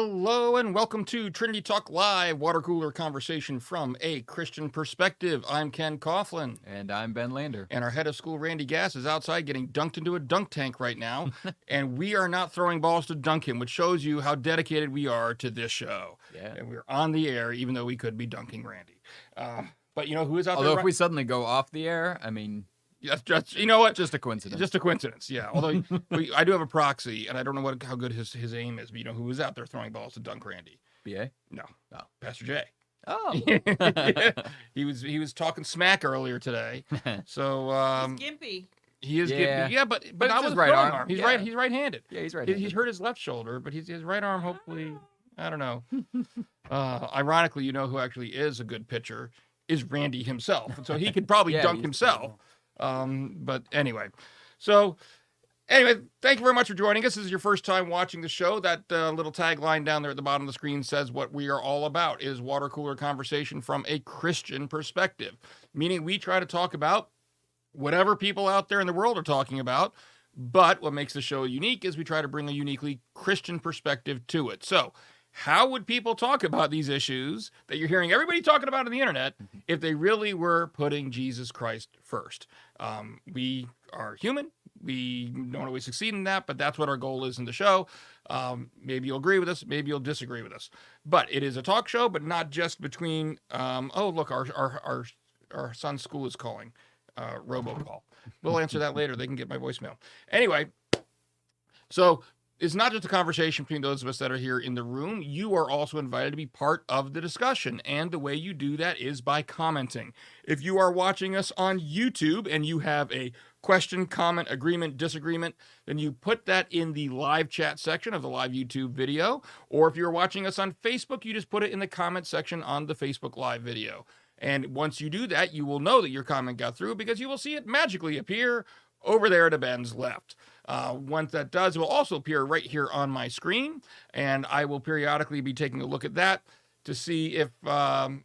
Hello and welcome to Trinity Talk Live, water cooler conversation from a Christian perspective. I'm Ken Coughlin. And I'm Ben Lander. And our head of school, Randy Gass, is outside getting dunked into a dunk tank right now. And we are not throwing balls to dunk him, which shows you how dedicated we are to this show. Yeah. And we're on the air, even though we could be dunking Randy. But you know who is out there? Although if we suddenly go off the air, I mean... That's just, you know what? Just a coincidence. Just a coincidence, yeah. Although I do have a proxy, and I don't know how good his aim is, but you know who was out there throwing balls to dunk Randy? BA? No. Oh. Pastor J. Oh. Yeah. He was talking smack earlier today. So he's gimpy. He is gimpy. Yeah, but it's not his with right throwing arm. He's Yeah. right. He's right-handed. Yeah, he's right-handed. He's hurt his left shoulder, but his right arm, hopefully, I don't know. Ironically, you know who actually is a good pitcher is Randy himself. So he could probably dunk himself. But anyway, thank you very much for joining us. This is your first time watching the show. That little tagline down there at the bottom of the screen says what we are all about is water cooler conversation from a Christian perspective, meaning we try to talk about whatever people out there in the world are talking about. But what makes the show unique is we try to bring a uniquely Christian perspective to it. So how would people talk about these issues that you're hearing everybody talking about on the internet if they really were putting Jesus Christ first? We are human. We don't always succeed in that, but that's what our goal is in the show. Maybe you'll agree with us. Maybe you'll disagree with us. But it is a talk show, but not just between, look, our son's school is calling, robocall. We'll answer that later. They can get my voicemail. Anyway, so it's not just a conversation between those of us that are here in the room. You are also invited to be part of the discussion. And the way you do that is by commenting. If you are watching us on YouTube and you have a question, comment, agreement, disagreement, then you put that in the live chat section of the live YouTube video. Or if you're watching us on Facebook, you just put it in the comment section on the Facebook live video. And once you do that, you will know that your comment got through because you will see it magically appear over there to Ben's left. Once that does, it will also appear right here on my screen, and I will periodically be taking a look at that to see if my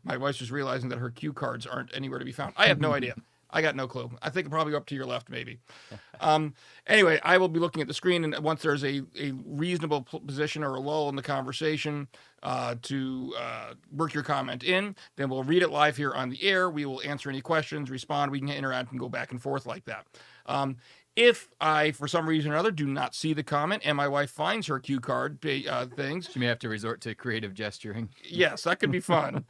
wife's just realizing that her cue cards aren't anywhere to be found. I have no idea. I got no clue. I think probably up to your left, maybe. Anyway, I will be looking at the screen, and once there's a reasonable position or a lull in the conversation to work your comment in, then we'll read it live here on the air. We will answer any questions, respond. We can interact and go back and forth like that. If I, for some reason or other, do not see the comment and my wife finds her cue card things, she may have to resort to creative gesturing. Yes, that could be fun.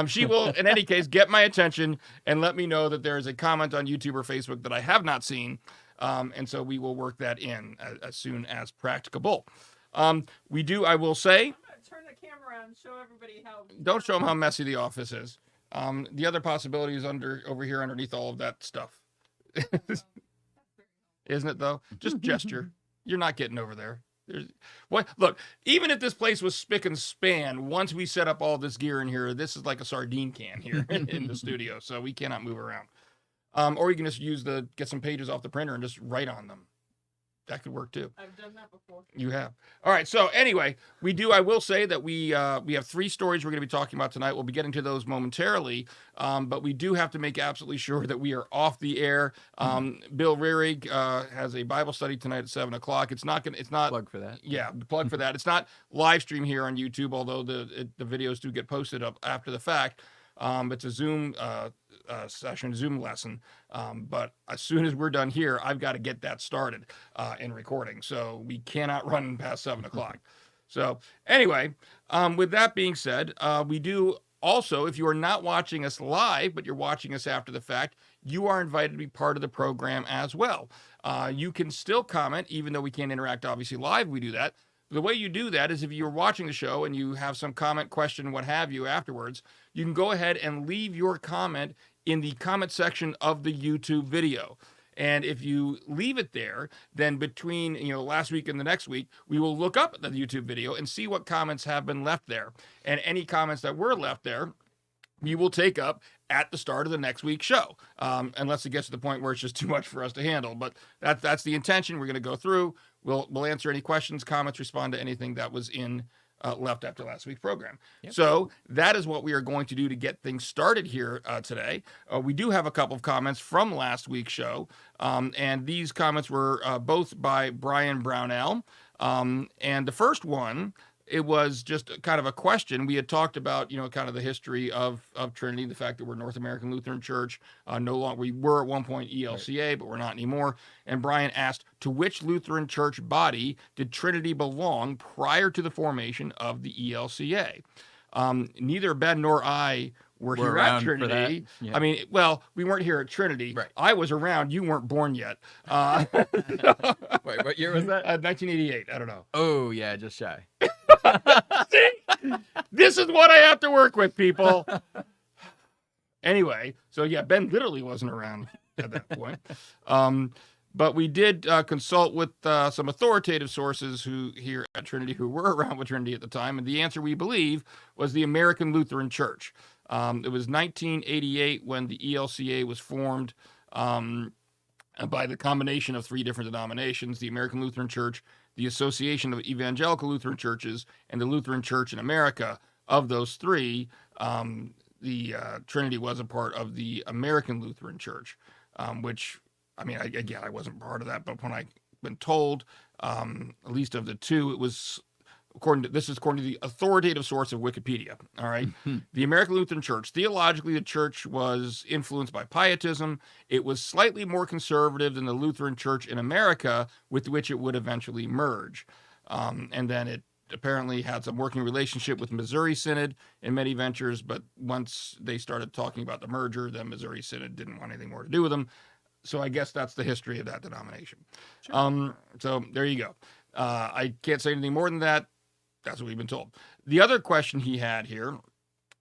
She will, in any case, get my attention and let me know that there is a comment on YouTube or Facebook that I have not seen. And so we will work that in as soon as practicable. I will say... I'm going to turn the camera on and show everybody how... Don't show them how messy the office is. The other possibility is over here underneath all of that stuff. Isn't it, though? Just gesture. You're not getting over there. Look, even if this place was spick and span, once we set up all this gear in here, this is like a sardine can here in the studio, so we cannot move around. Or you can just get some pages off the printer and just write on them. That could work too. I've done that before. You have. All right. So anyway, I will say that we have 3 stories we're going to be talking about tonight. We'll be getting to those momentarily. But we do have to make absolutely sure that we are off the air. Bill Rehrig has a Bible study tonight at 7:00. It's not Plug for that. Yeah, plug for that. It's not live stream here on YouTube, although the videos do get posted up after the fact. It's a Zoom session, Zoom lesson. But as soon as we're done here, I've got to get that started in recording. So we cannot run past 7:00. So anyway, with that being said, we do also, if you are not watching us live, but you're watching us after the fact, you are invited to be part of the program as well. You can still comment, even though we can't interact, obviously, live. We do that. The way you do that is if you're watching the show and you have some comment, question, what have you afterwards, you can go ahead and leave your comment in the comment section of the YouTube video. And if you leave it there, then between last week and the next week, we will look up the YouTube video and see what comments have been left there. And any comments that were left there, we will take up at the start of the next week's show, unless it gets to the point where it's just too much for us to handle. But that's the intention. We're going to go through. We'll answer any questions, comments, respond to anything that was in left after last week's program. Yep. So that is what we are going to do to get things started here today. We do have a couple of comments from last week's show, and these comments were both by Brian Brownell. And the first one, it was just kind of a question. We had talked about, kind of the history of Trinity, the fact that we're North American Lutheran Church. No longer, we were at one point ELCA, right, but we're not anymore. And Brian asked, to which Lutheran Church body did Trinity belong prior to the formation of the ELCA? Neither Ben nor I were here at Trinity. Yeah. I mean, well, we weren't here at Trinity. Right. I was around. You weren't born yet. Wait, what year was that? 1988. I don't know. Oh, yeah, just shy. See? This is what I have to work with, people. Anyway, so yeah, Ben literally wasn't around at that point. But we did consult with some authoritative sources who here at Trinity who were around with Trinity at the time, and the answer, we believe, was the American Lutheran Church. It was 1988 when the ELCA was formed by the combination of three different denominations: the American Lutheran Church, the Association of Evangelical Lutheran Churches, and the Lutheran Church in America. Of those three, the Trinity was a part of the American Lutheran Church, which, I mean, again, I wasn't part of that, but when I've been told, at least of the two, it was, this is according to the authoritative source of Wikipedia. All right. The American Lutheran Church, theologically, the church was influenced by Pietism. It was slightly more conservative than the Lutheran Church in America, with which it would eventually merge. And then it apparently had some working relationship with Missouri Synod in many ventures, but once they started talking about the merger, then Missouri Synod didn't want anything more to do with them. So I guess that's the history of that denomination. Sure. So there you go. I can't say anything more than that. That's what we've been told. The other question he had here,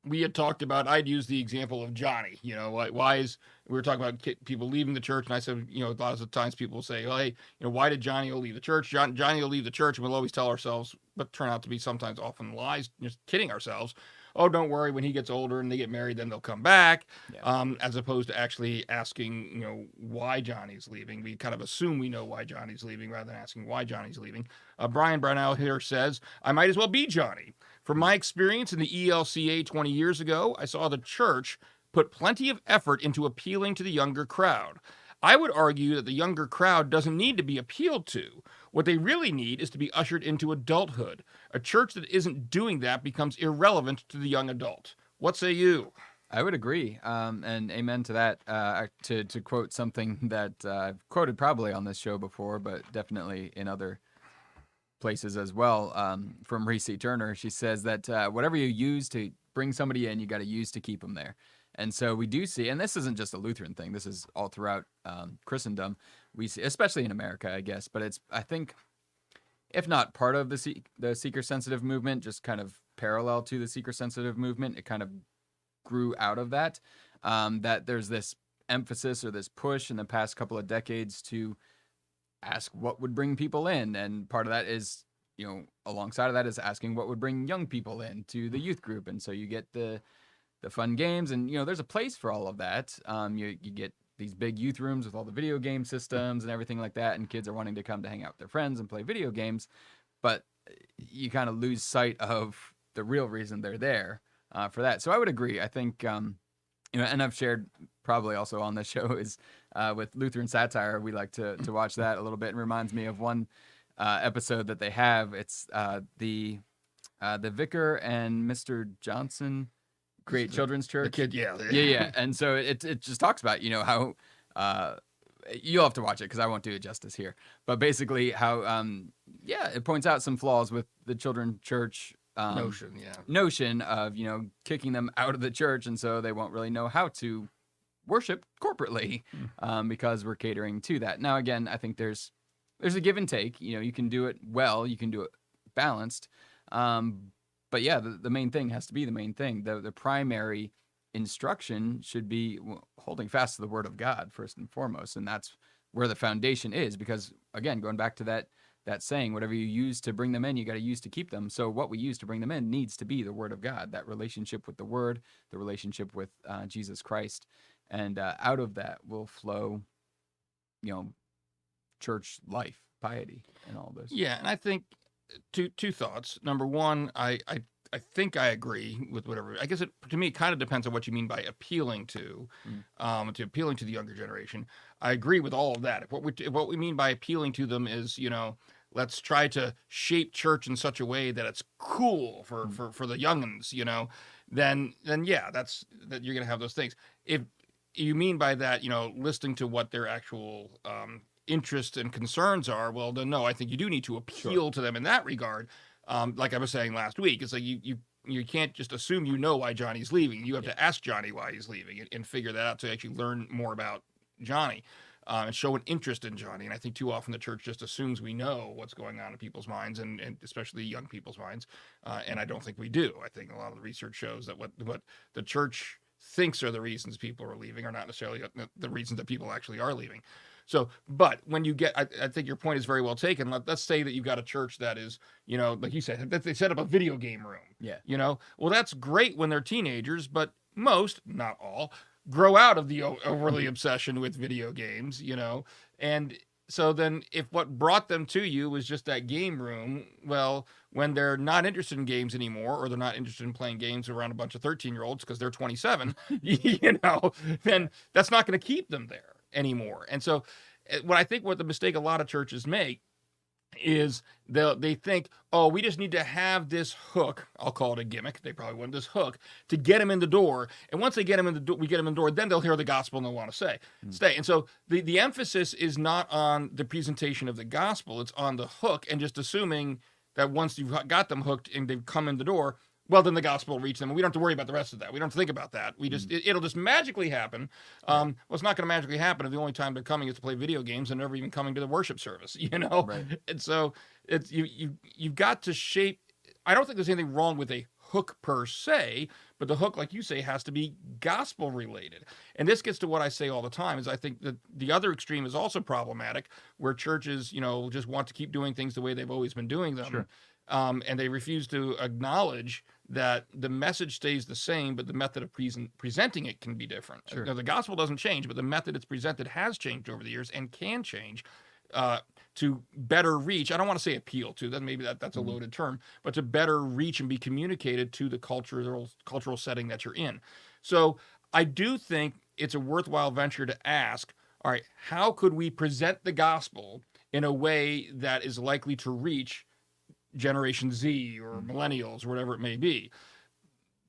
we had talked about, I'd use the example of Johnny. Why is, we were talking about people leaving the church, and I said, a lot of the times people will say, well, hey, why did Johnny leave the church? Johnny will leave the church, and we'll always tell ourselves, but turn out to be sometimes often lies, just kidding ourselves. Oh, don't worry, when he gets older and they get married, then they'll come back, as opposed to actually asking, why Johnny's leaving. We kind of assume we know why Johnny's leaving rather than asking why Johnny's leaving. Brian Brownell here says, I might as well be Johnny. From my experience in the ELCA 20 years ago, I saw the church put plenty of effort into appealing to the younger crowd. I would argue that the younger crowd doesn't need to be appealed to. What they really need is to be ushered into adulthood. A church that isn't doing that becomes irrelevant to the young adult. What say you? I would agree, and amen to that. To quote something that I've quoted probably on this show before, but definitely in other places as well, from Reese Turner. She says that whatever you use to bring somebody in, you got to use to keep them there. And so we do see, and this isn't just a Lutheran thing, this is all throughout Christendom, we see, especially in America, I guess, but it's, I think, if not part of the seeker-sensitive movement, just kind of parallel to the seeker-sensitive movement, it kind of grew out of that, that there's this emphasis or this push in the past couple of decades to ask what would bring people in, and part of that is, alongside of that is asking what would bring young people in to the youth group, and so you get the fun games, and there's a place for all of that. You get these big youth rooms with all the video game systems and everything like that, and kids are wanting to come to hang out with their friends and play video games, but you kind of lose sight of the real reason they're there for that. So I would agree. I think, and I've shared probably also on this show is with Lutheran Satire, we like to watch that a little bit. It reminds me of one episode that they have. It's the Vicar and Mr. Johnson create children's church. The kid, yeah. And so it just talks about, how you'll have to watch it because I won't do it justice here. But basically how, it points out some flaws with the children's church notion of, kicking them out of the church. And so they won't really know how to worship corporately because we're catering to that. Now, again, I think there's a give and take. You can do it well, you can do it balanced. But yeah, the main thing has to be the main thing. The primary instruction should be holding fast to the Word of God first and foremost, and that's where the foundation is. Because again, going back to that saying, whatever you use to bring them in, you got to use to keep them. So what we use to bring them in needs to be the Word of God, that relationship with the Word, the relationship with Jesus Christ, and out of that will flow, church life, piety, and all this. Yeah, and I think two thoughts. Number one, I think I agree with whatever. I guess to me, it kind of depends on what you mean by appealing to appealing to the younger generation. I agree with all of that. If what we mean by appealing to them is, let's try to shape church in such a way that it's cool for the youngins, then yeah, that you're gonna have those things. If you mean by that, listening to what their actual interests and concerns are, well, then no, I think you do need to appeal to them in that regard. Like I was saying last week, it's like you can't just assume why Johnny's leaving. You have to ask Johnny why he's leaving and figure that out to actually learn more about Johnny and show an interest in Johnny. And I think too often the church just assumes we know what's going on in people's minds and especially young people's minds. And I don't think we do. I think a lot of the research shows that what the church thinks are the reasons people are leaving are not necessarily the reasons that people actually are leaving. So, but when you get, I think your point is very well taken. Let's say that you've got a church that is, like you said, that they set up a video game room. Yeah. Well, that's great when they're teenagers, but most, not all, grow out of the overly obsession with video games, and so then if what brought them to you was just that game room, well, when they're not interested in games anymore, or they're not interested in playing games around a bunch of 13-year-olds because they're 27, then that's not going to keep them there anymore. And so what the mistake a lot of churches make is they think, oh, we just need to have this hook. I'll call it a gimmick. They probably want this hook to get them in the door. And once they get them in the door, we get them in the door, then they'll hear the gospel and they'll want to stay. And so the emphasis is not on the presentation of the gospel. It's on the hook, and just assuming that once you've got them hooked and they've come in the door, well, then the gospel will reach them, and we don't have to worry about the rest of that. We don't have to think about that. We just it'll just magically happen. Well, it's not going to magically happen if the only time they're coming is to play video games and never even coming to the worship service. Right. And so it's you've got to shape. I don't think there's anything wrong with a hook per se, but the hook, like you say, has to be gospel related. And this gets to what I say all the time: is I think that the other extreme is also problematic, where churches, just want to keep doing things the way they've always been doing them. Sure. And they refuse to acknowledge that the message stays the same, but the method of presenting it can be different. Sure. The gospel doesn't change, but the method it's presented has changed over the years and can change to better reach. I don't want to say appeal to, then maybe that's a loaded term, but to better reach and be communicated to the cultural setting that you're in. So I do think it's a worthwhile venture to ask, all right, how could we present the gospel in a way that is likely to reach Generation Z or millennials or whatever it may be?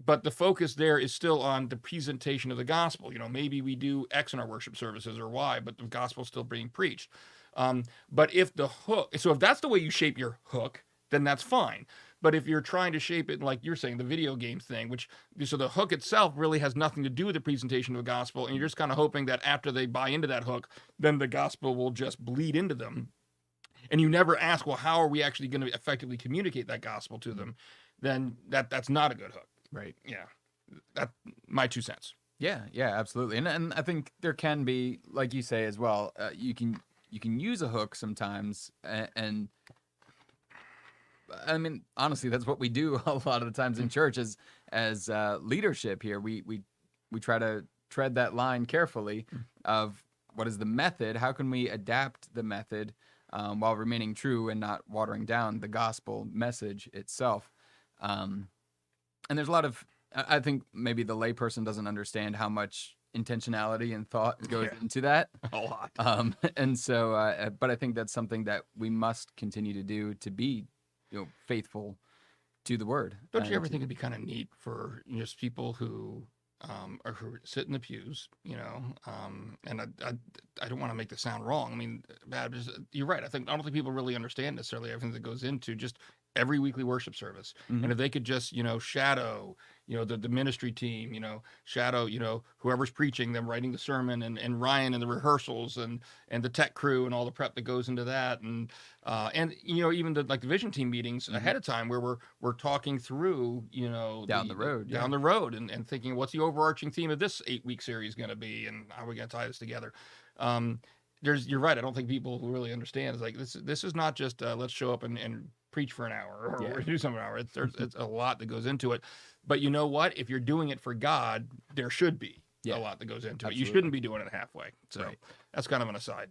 But the focus there is still on the presentation of the gospel. Maybe we do X in our worship services or Y, but the gospel's still being preached. But if that's the way you shape your hook, then that's fine. But if you're trying to shape it like you're saying, the video game thing, so the hook itself really has nothing to do with the presentation of the gospel, and you're just kind of hoping that after they buy into that hook, then the gospel will just bleed into them, and you never ask, well, how are we actually going to effectively communicate that gospel to them, then that's not a good hook. Right. Yeah. That's my 2 cents. Yeah, absolutely. And I think there can be, like you say as well, you can use a hook sometimes, and I mean, honestly, that's what we do a lot of the times in church as leadership here. We try to tread that line carefully of what is the method, how can we adapt the method while remaining true and not watering down the gospel message itself. And there's a lot of, I think maybe the layperson doesn't understand how much intentionality and thought goes into that. A lot. And so, but I think that's something that we must continue to do to be, faithful to the word. Don't you ever think it'd be kind of neat for just people who sit in the pews, and I don't want to make this sound wrong. I mean, bad. You're right. I don't think people really understand necessarily everything that goes into just every weekly worship service. And if they could just, shadow, the ministry team, shadow, whoever's preaching, them writing the sermon, and Ryan and the rehearsals and the tech crew and all the prep that goes into that. And even the vision team meetings ahead of time where we're talking through, down the road and thinking, what's the overarching theme of this 8-week series going to be, and how are we going to tie this together? You're right. I don't think people really understand. It's like, this is not just let's show up and preach for an hour or do something an hour. It's a lot that goes into it. But you know what? If you're doing it for God, there should be a lot that goes into it. You shouldn't be doing it halfway. So that's kind of an aside.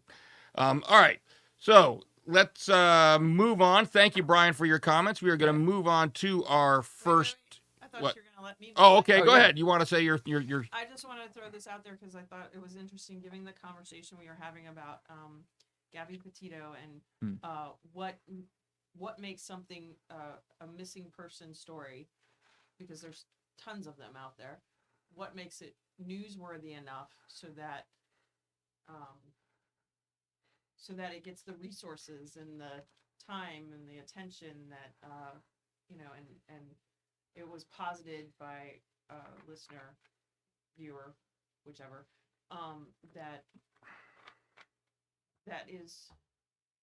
All right. So let's move on. Thank you, Brian, for your comments. We are going to move on to our first. I thought What? you were gonna let me. Oh, okay. Oh, Go yeah. ahead. You want to say your? I just wanted to throw this out there because I thought it was interesting, given the conversation we were having about Gabby Petito and what makes something a missing person story, because there's tons of them out there. What makes it newsworthy enough so that it gets the resources and the time and the attention that and it was posited by a listener, viewer, whichever,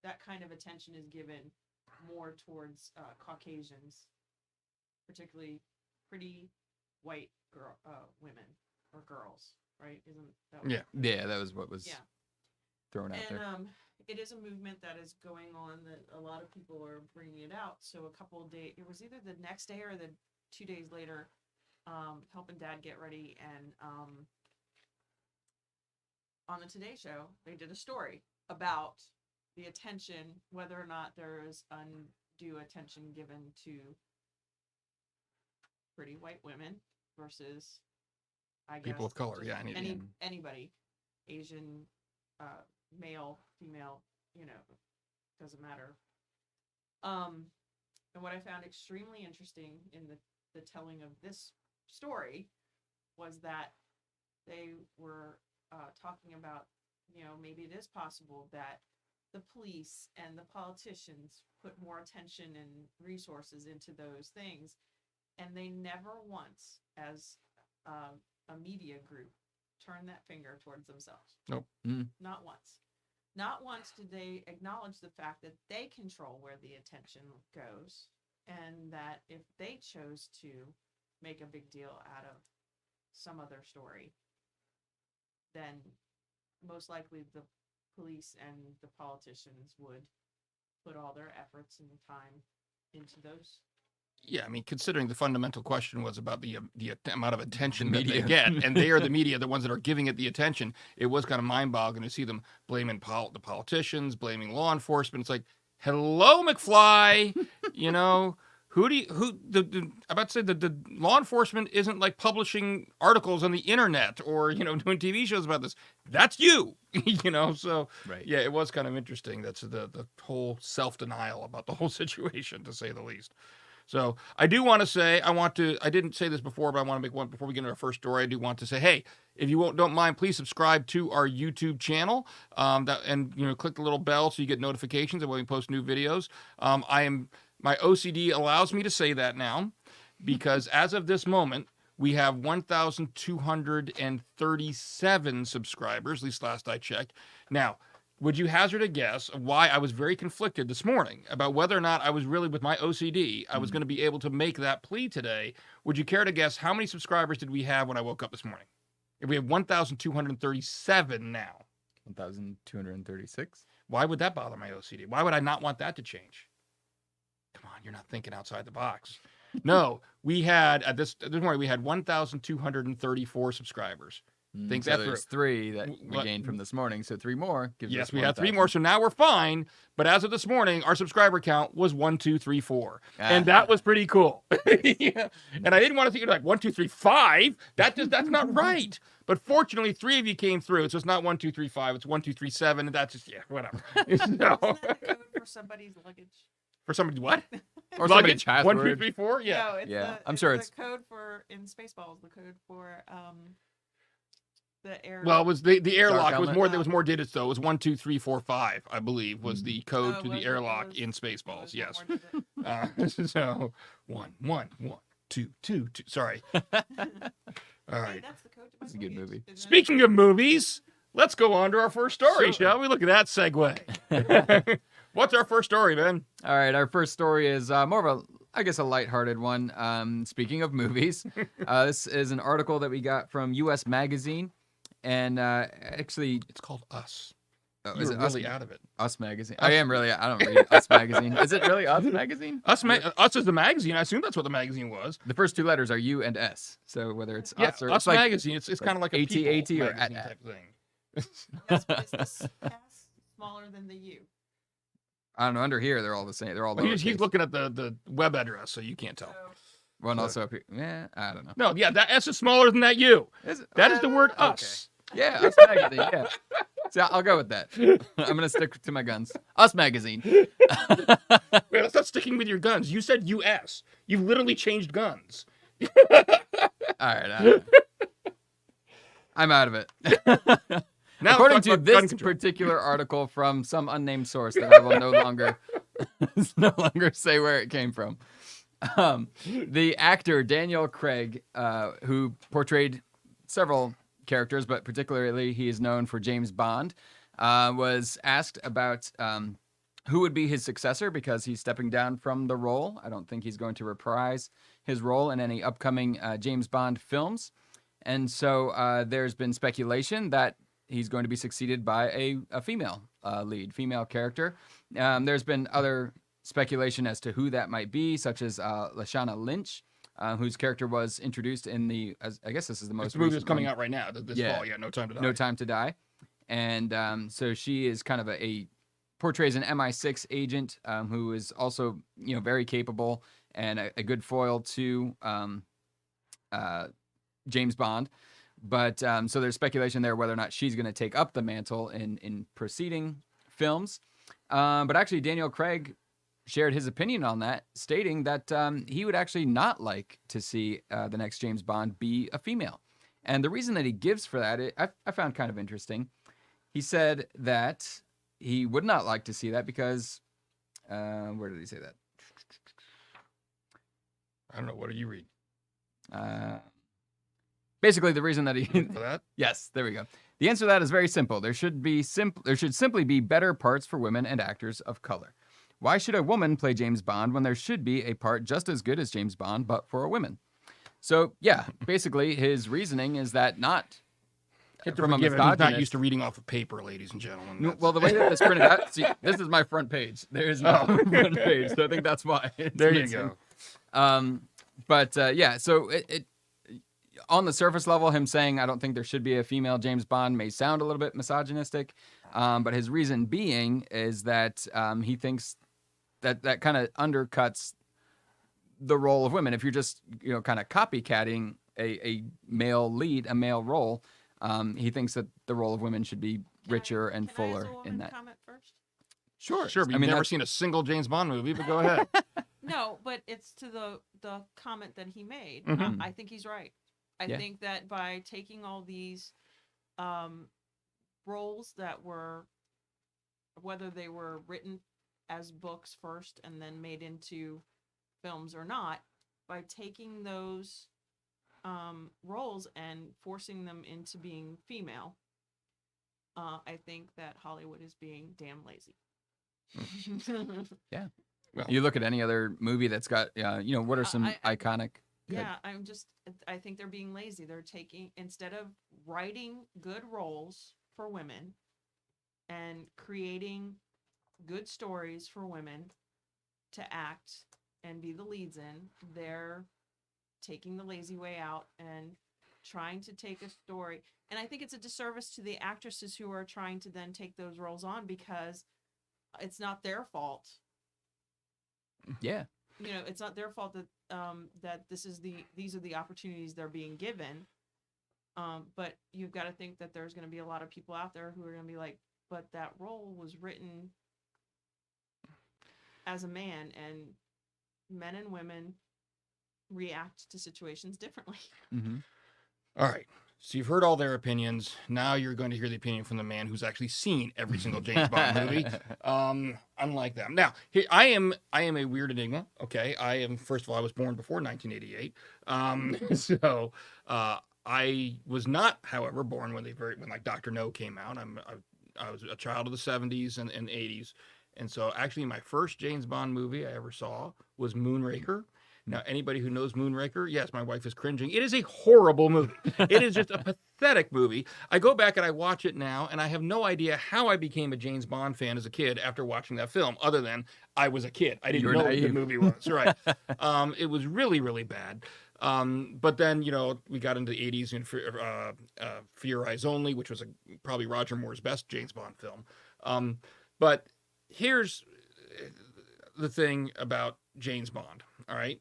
that kind of attention is given more towards Caucasians, particularly pretty white women or girls, right? Isn't that what? Yeah, that was what was thrown out there. And it is a movement that is going on that a lot of people are bringing it out. So a couple of days, it was either the next day or the 2 days later, helping Dad get ready, and on the Today Show, they did a story about the attention, whether or not there is undue attention given to pretty white women versus, I guess, People of color, just yeah, anybody, Asian, male, female, doesn't matter. And what I found extremely interesting in the telling of this story was that they were talking about, maybe it is possible that the police and the politicians put more attention and resources into those things, and they never once, as a media group, turned that finger towards themselves. Nope. Not once. Not once did they acknowledge the fact that they control where the attention goes, and that if they chose to make a big deal out of some other story, then most likely the police and the politicians would put all their efforts and time into those. Yeah, I mean, considering the fundamental question was about the amount of attention that they Media. get, and they are the media, the ones that are giving it the attention, it was kind of mind-boggling to see them blaming the politicians, blaming law enforcement. It's like, hello, McFly, I'm about to say the law enforcement isn't like publishing articles on the internet or, doing TV shows about this. That's you, so Right. yeah, it was kind of interesting. That's the whole self-denial about the whole situation, to say the least. So I do want to say, I didn't say this before, but I want to make one before we get into our first story. I do want to say, hey, if you don't mind, please subscribe to our YouTube channel, and click the little bell so you get notifications of when we post new videos. My OCD allows me to say that now, because as of this moment, we have 1,237 subscribers, at least last I checked. Now, would you hazard a guess of why I was very conflicted this morning about whether or not I was really, with my OCD, I was going to be able to make that plea today? Would you care to guess how many subscribers did we have when I woke up this morning? If we have 1,237 now. 1,236? Why would that bother my OCD? Why would I not want that to change? Come on, you're not thinking outside the box. No, we had, at this morning, we had 1,234 subscribers. Think so that there's through. 3 that we gained from this morning, so 3 more gives us Yes, we had 3 1,000. more, so now we're fine. But as of this morning, our subscriber count was 1, 2, 3, 4, and that was pretty cool. Yeah. And I didn't want to think like 1, 2, 3, 5. That's not right. But fortunately, 3 of you came through, so it's not 1, 2, 3, 5. It's 1, 2, 3, 7, and that's just whatever. Isn't that a code for somebody's luggage? For somebody's what? Or Luggage? somebody's password. 1, 2, 3, 4. Yeah. No, Yeah, it's I'm sure the it's- code for, in Spaceballs, the code for the air. Well, it was the airlock. It was helmet? more. There was more digits though. It was 1, 2, 3, 4, 5. I believe was the code Oh, to was the it? airlock It was- in it Spaceballs. was Yes. one more digit. So 1, 1, 1, 2, 2, 2. Sorry. All Hey, right. that's the code to my That's a good luggage, movie. isn't it? Speaking of movies, let's go on to our first story, Sure. shall we? Look at that segue. What's our first story, Ben? All right, our first story is more of a lighthearted one. Speaking of movies, this is an article that we got from U.S. Magazine, and actually, It's called Us. is You're it really out of it. Us Magazine? I am really. I don't read Us Magazine. Is it really Us Magazine? Us is the magazine. I assume that's what the magazine was. The first 2 letters are U and S. So whether it's Yeah, Us or Us it's like magazine. It's kind of like a people AT or magazine at. type thing. Yes, but is this S smaller than the U? I don't know. Under here, they're all the same. They're all Well, he's lowercase. looking at the web address, so you can't tell. Well, and also up here. Yeah, I don't know. No, yeah, that S is smaller than that U. Is it? That is the word Okay. us. Yeah, Us Magazine. Yeah. So I'll go with that. I'm gonna stick to my guns. Us Magazine. Wait, that's not sticking with your guns. You said US. You've literally changed guns. All right. I'm out of it. Now According let's to talk about gun this control. particular article from some unnamed source that I will no longer say where it came from. The actor Daniel Craig, who portrayed several characters, but particularly he is known for James Bond, was asked about who would be his successor because he's stepping down from the role. I don't think he's going to reprise his role in any upcoming James Bond films. And so there's been speculation that he's going to be succeeded by a female lead, female character. There's been other speculation as to who that might be, such as Lashana Lynch, whose character was introduced in I guess this is the most This movie is recent coming one, out right now, this Yeah. fall. Yeah, No Time to Die. No Time to Die. And so she is kind of portrays an MI6 agent who is also, very capable and a good foil to James Bond. But so there's speculation there whether or not she's going to take up the mantle in preceding films. But actually, Daniel Craig shared his opinion on that, stating that he would actually not like to see the next James Bond be a female. And the reason that he gives for that, I found kind of interesting. He said that he would not like to see that because, where did he say that? I don't know. What did you read? Basically, the reason that he For that? Yes, there we go. The answer to that is very simple. There should simply be better parts for women and actors of color. Why should a woman play James Bond when there should be a part just as good as James Bond, but for a woman? So, yeah, basically his reasoning is that not from a He's not misogynist. used to reading off of paper, ladies and gentlemen. No, well, the way that it's printed out, see, this is my front page. There is no front page, so I think that's why. It's There you missing. go. But yeah, so it on the surface level, him saying I don't think there should be a female James Bond may sound a little bit misogynistic, but his reason being is that he thinks that kind of undercuts the role of women. If you're just kind of copycatting a male lead, a male role, he thinks that the role of women should be richer and Can I, fuller as a woman, in that. comment first? Sure, Sure, but I you've mean, never that's- seen a single James Bond movie, but go ahead. No, but it's to the comment that he made. Mhm. I think he's right. I Yeah. think that by taking all these roles that were, whether they were written as books first and then made into films or not, by taking those roles and forcing them into being female, I think that Hollywood is being damn lazy. You look at any other movie that's got, what are some I- iconic? Yeah, I think they're being lazy. They're taking, instead of writing good roles for women and creating good stories for women to act and be the leads in, they're taking the lazy way out and trying to take a story. And I think it's a disservice to the actresses who are trying to then take those roles on because it's not their fault. Yeah. It's not their fault that that these are the opportunities they're being given. But you've got to think that there's going to be a lot of people out there who are going to be like, but that role was written as a man, and men and women react to situations differently. Mm-hmm. All right. So you've heard all their opinions. Now you're going to hear the opinion from the man who's actually seen every single James Bond movie. Unlike them. Now, I am a weird enigma. Okay. First of all, I was born before 1988. So I was not, however, born when like Dr. No came out. I was a child of the 70s and 80s. And so actually my first James Bond movie I ever saw was Moonraker. Now, anybody who knows Moonraker, yes, my wife is cringing. It is a horrible movie. It is just a pathetic movie. I go back and I watch it now, and I have no idea how I became a James Bond fan as a kid after watching that film, other than I was a kid. I didn't know what the movie was. Right. It was really, really bad. But then, we got into the 80s and For Your Eyes Only, which was probably Roger Moore's best James Bond film. But here's the thing about James Bond. All right.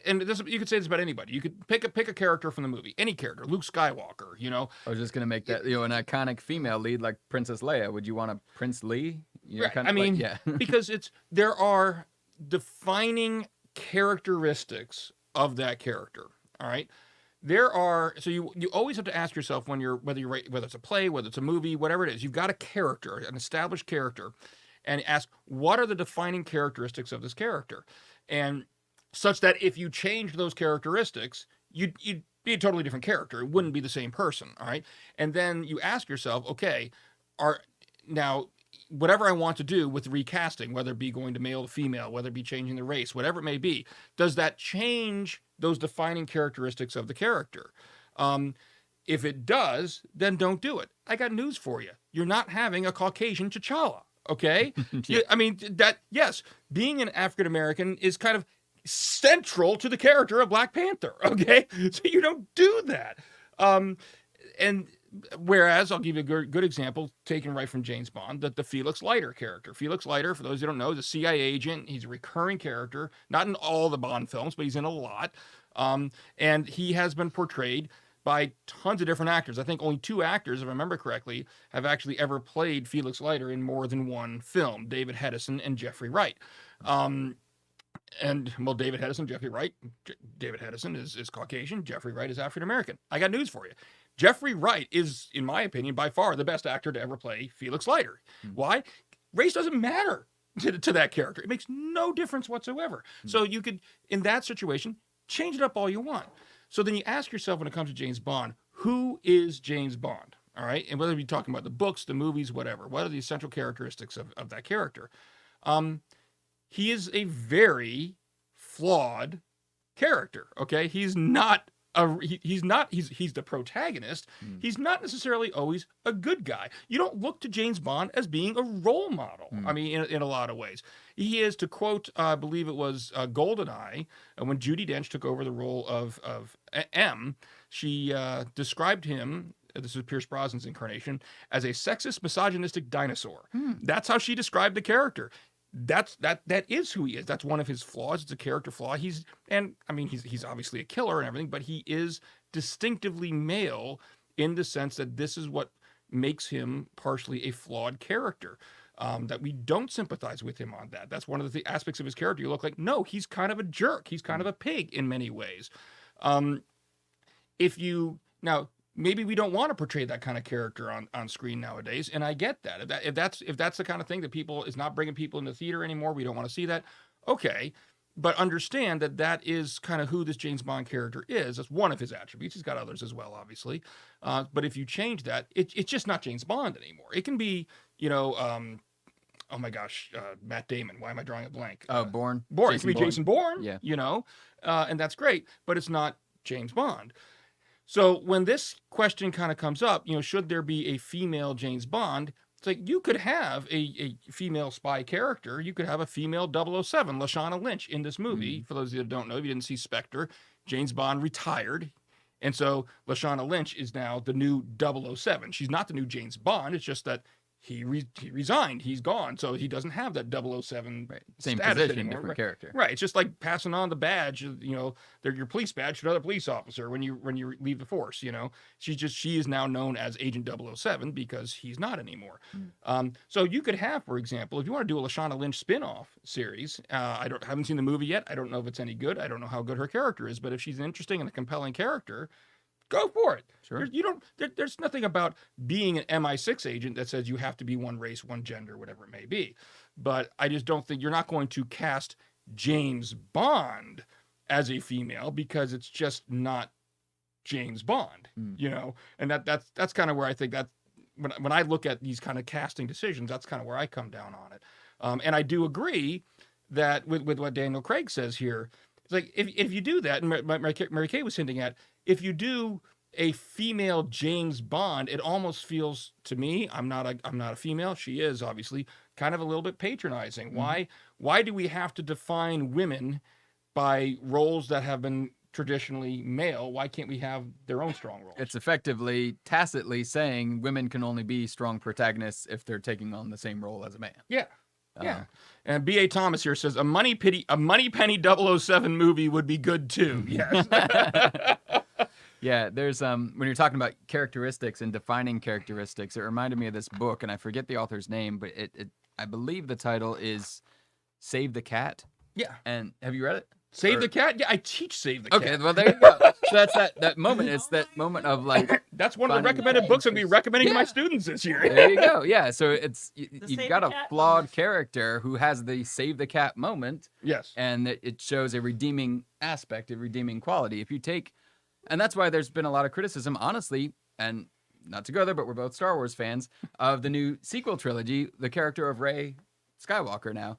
And this, you could say this about anybody. You could pick a character from the movie, any character, Luke Skywalker. You know, I was just gonna make that an iconic female lead like Princess Leia. Would you want a Prince Lee? You know, right. kind I of mean, yeah. because there are defining characteristics of that character. All right. So you always have to ask yourself whether it's a play, whether it's a movie, whatever it is, you've got a character, an established character, and ask what are the defining characteristics of this character, and such that if you change those characteristics, you'd be a totally different character. It wouldn't be the same person. All right. And then you ask yourself, okay, now whatever I want to do with recasting, whether it be going to male to female, whether it be changing the race, whatever it may be, does that change those defining characteristics of the character? If it does, then don't do it. I got news for you. You're not having a Caucasian T'Challa. Okay. Yeah. I mean, yes, being an African-American is kind of central to the character of Black Panther. Okay. So you don't do that. And whereas I'll give you a good example taken right from James Bond, the Felix Leiter character. Felix Leiter, for those who don't know, is a CIA agent. He's a recurring character, not in all the Bond films, but he's in a lot. And he has been portrayed by tons of different actors. I think only 2 actors, if I remember correctly, have actually ever played Felix Leiter in more than one film, David Hedison and Jeffrey Wright. David Hedison, Jeffrey Wright. David Hedison is Caucasian. Jeffrey Wright is African American. I got news for you. Jeffrey Wright is, in my opinion, by far the best actor to ever play Felix Leiter. Why? Race doesn't matter to that character. It makes no difference whatsoever. So you could, in that situation, change it up all you want. So then you ask yourself when it comes to James Bond, who is James Bond? All right? And whether you're talking about the books, the movies, whatever, what are the essential characteristics of that character? He is a very flawed character. Okay, he's not he's the protagonist. He's not necessarily always a good guy. You don't look to James Bond as being a role model. I mean, in a lot of ways, he is, to quote, I believe it was GoldenEye, when Judi Dench took over the role of M. She described him. This is Pierce Brosnan's incarnation, as a sexist, misogynistic dinosaur. That's how she described the character. That is who he is. That's one of his flaws. It's a character flaw. He's obviously a killer and everything, but he is distinctively male in the sense that this is what makes him partially a flawed character. That we don't sympathize with him on that. That's one of the aspects of his character. You look like, no, he's kind of a jerk. He's kind of a pig in many ways. Maybe we don't want to portray that kind of character on screen nowadays, and I get that. If that's the kind of thing that is not bringing people in the theater anymore, we don't want to see that. Okay, but understand that is kind of who this James Bond character is. That's one of his attributes. He's got others as well, obviously. But if you change that, it's just not James Bond anymore. It can be, oh my gosh, Matt Damon. Why am I drawing a blank? Bourne. Bourne. It can be Jason Bourne. Yeah. And that's great, but it's not James Bond. So when this question kind of comes up, should there be a female James Bond? It's like you could have a female spy character. You could have a female 007, Lashana Lynch, in this movie. For those of you that don't know, if you didn't see Spectre, James Bond retired. And so Lashana Lynch is now the new 007. She's not the new James Bond. It's just that he resigned. He's gone. So he doesn't have that 007 same status position, anymore. different character. Right. It's just like passing on the badge, your police badge to another police officer when you leave the force, She is now known as Agent 007 because he's not anymore. So you could have, for example, if you want to do a Lashana Lynch spin-off series, haven't seen the movie yet. I don't know if it's any good. I don't know how good her character is, but if she's an interesting and a compelling character, go for it. Sure. There's nothing about being an MI6 agent that says you have to be one race, one gender, whatever it may be. But I just don't think you're not going to cast James Bond as a female because it's just not James Bond, And that's kind of where I think that when I look at these kind of casting decisions, that's kind of where I come down on it. And I do agree that with what Daniel Craig says here, it's like if you do that, and Mary Kay was hinting at, if you do a female James Bond, it almost feels to me, I'm not a female, she is obviously, kind of a little bit patronizing. Why do we have to define women by roles that have been traditionally male? Why can't we have their own strong roles? It's effectively tacitly saying women can only be strong protagonists if they're taking on the same role as a man. Yeah. Yeah. And B.A. Thomas here says a Money Penny 007 movie would be good too. Yes. Yeah, there's when you're talking about characteristics and defining characteristics, it reminded me of this book, and I forget the author's name, but I believe the title is Save the Cat. Yeah. And have you read it? Save the Cat? Yeah, I teach Save the Cat. Okay, well there you go. So that's that moment. It's that moment of like. That's one of the recommended books I'm going to be recommending to my students this year. There you go. Yeah, so it's you've Save got the a Cat flawed moment. character who has the Save the Cat moment. Yes. And it shows a redeeming aspect, a redeeming quality. If you take, and that's why there's been a lot of criticism, honestly, and not to go there, but we're both Star Wars fans, of the new sequel trilogy, the character of Rey Skywalker now,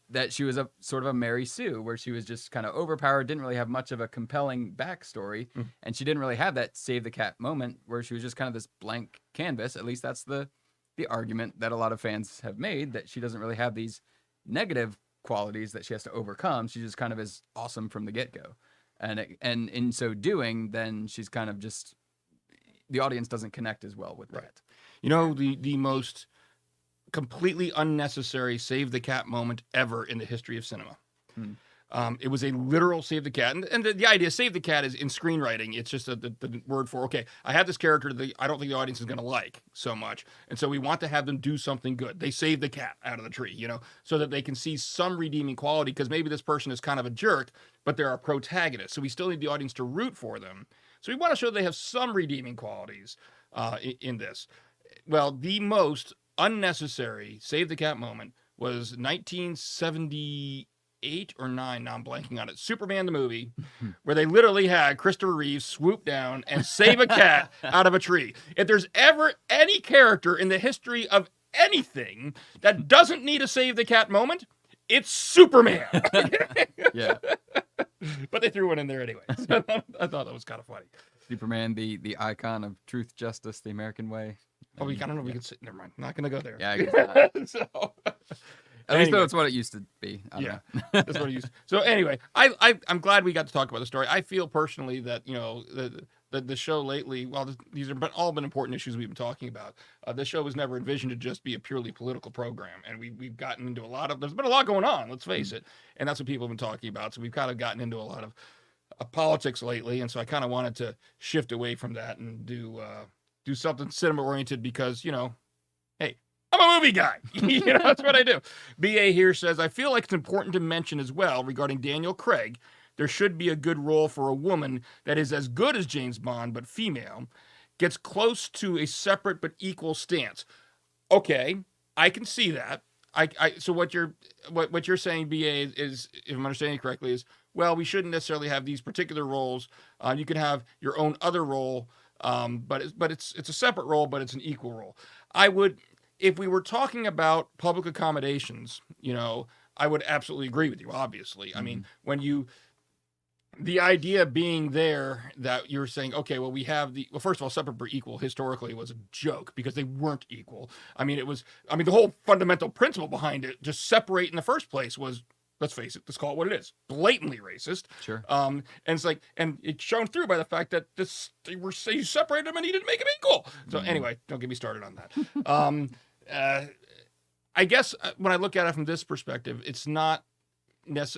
that she was a sort of a Mary Sue, where she was just kind of overpowered, didn't really have much of a compelling backstory, and she didn't really have that Save the Cat moment where she was just kind of this blank canvas. At least that's the argument that a lot of fans have made, that she doesn't really have these negative qualities that she has to overcome. She just kind of is awesome from the get-go. And in so doing, then she's kind of just, the audience doesn't connect as well with that. You know, the most completely unnecessary Save the Cat moment ever in the history of cinema. It was a literal Save the Cat. And the idea, Save the Cat, is in screenwriting. It's just the word for, okay, I have this character that I don't think the audience is going to like so much. And so we want to have them do something good. They save the cat out of the tree, you know, so that they can see some redeeming quality, because maybe this person is kind of a jerk, but they're a protagonist. So we still need the audience to root for them. So we want to show they have some redeeming qualities in this. Well, the most unnecessary Save the Cat moment was 1978 or 9, now I'm blanking on it, Superman the movie, where they literally had Christopher Reeve swoop down and save a cat out of a tree. If there's ever any character in the history of anything that doesn't need a Save the Cat moment, it's Superman. Yeah. But they threw one in there anyway. So I thought that was kind of funny. Superman, the icon of truth, justice, the American way. Oh, I don't know. We can sit. Never mind. Not going to go there. Yeah, I guess not. So, At least anyway. that's what it used to be. I don't know. That's what I used. So anyway, I'm glad we got to talk about the story. I feel personally that, you know, the show lately, while these have all been important issues we've been talking about, the show was never envisioned to just be a purely political program, and we've gotten into there's been a lot going on. Let's face it, and that's what people have been talking about. So we've kind of gotten into a lot of politics lately, and so I kind of wanted to shift away from that and do something cinema oriented, because, you know, hey, I'm a movie guy. You know, that's what I do. BA here says, I feel like it's important to mention as well regarding Daniel Craig, there should be a good role for a woman that is as good as James Bond, but female, gets close to a separate but equal stance. Okay, I can see that. So what you're saying, BA, is, if I'm understanding correctly, is, well, we shouldn't necessarily have these particular roles. You can have your own other role, but it's a separate role, but it's an equal role. If we were talking about public accommodations, you know, I would absolutely agree with you, obviously. I mean, the idea being there that you're saying, okay, well, first of all, separate but equal historically was a joke, because they weren't equal. the whole fundamental principle behind it, just separate in the first place, was, let's face it, let's call it what it is, blatantly racist. Sure. And it's like, and it's shown through by the fact that you separated them and you didn't make them equal. So anyway, don't get me started on that. I guess when I look at it from this perspective, it's not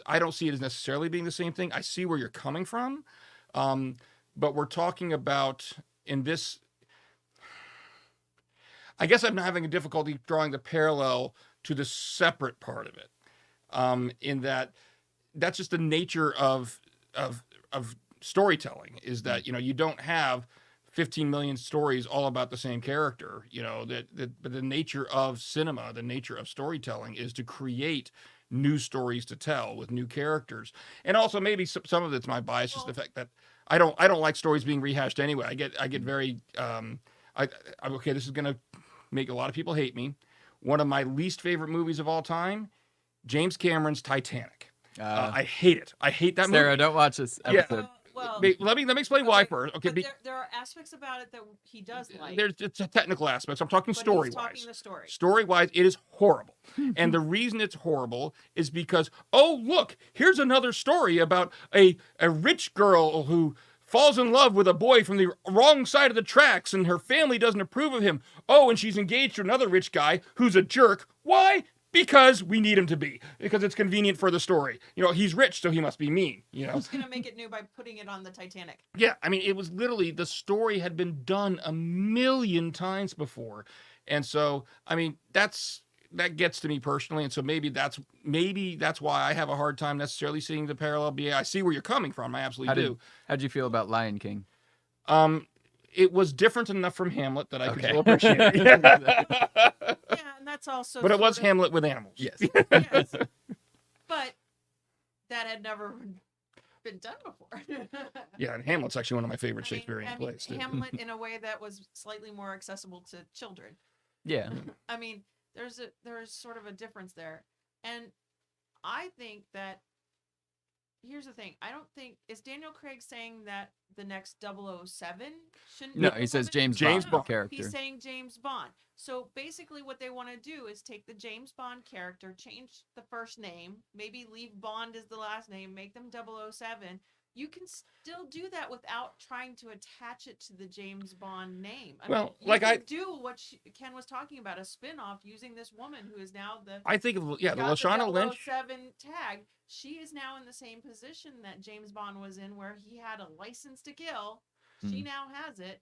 I don't see it as necessarily being the same thing. I see where you're coming from. But we're talking about, in this, I guess I'm having a difficulty drawing the parallel to the separate part of it. In that's just the nature of storytelling, is that, you know, you don't have 15 million stories all about the same character, you know, but the nature of cinema, the nature of storytelling, is to create new stories to tell with new characters. And also, maybe some of it's my bias, is the fact that I don't like stories being rehashed anyway. I get very okay, this is gonna make a lot of people hate me. One of my least favorite movies of all time, James Cameron's Titanic. I hate it. I hate that movie. Sarah, don't watch this episode. Well, let me explain why first. Okay, but there are aspects about it that he does like. It's a technical aspects. I'm talking but story he's wise. talking the story. Story wise, it is horrible. And the reason it's horrible is because, oh, look, here's another story about a rich girl who falls in love with a boy from the wrong side of the tracks, and her family doesn't approve of him. Oh, and she's engaged to another rich guy who's a jerk. Why? because we need him to be, because it's convenient for the story. He's rich, so he must be mean. Who's gonna make it new by putting it on the Titanic? Yeah, I mean, it was literally, the story had been done a million times before, and so I mean that gets to me personally, and so maybe that's why I have a hard time necessarily seeing the parallel. I see where you're coming from. I absolutely do. How'd you feel about Lion King? It was different enough from Hamlet that I could Okay. still appreciate it. Yeah, and that's also. But it was sort of- Hamlet with animals. Yes. Yes. But that had never been done before. Yeah, and Hamlet's actually one of my favorite I mean- Shakespearean I mean, plays too. Hamlet in a way that was slightly more accessible to children. Yeah. I mean, there's sort of a difference there. And I think that here's the thing. I don't think is Daniel Craig saying that the next 007 shouldn't No, be a he says woman? James Bond No, character. He's saying James Bond. So basically what they want to do is take the James Bond character, change the first name, maybe leave Bond as the last name, make them 007. You can still do that without trying to attach it to the James Bond name. I Well, mean, you like can do what Ken was talking about, a spin-off using this woman who is now the I think, the got Lashana Lynch. 007 tag. She is now in the same position that James Bond was in, where he had a license to kill. She now has it.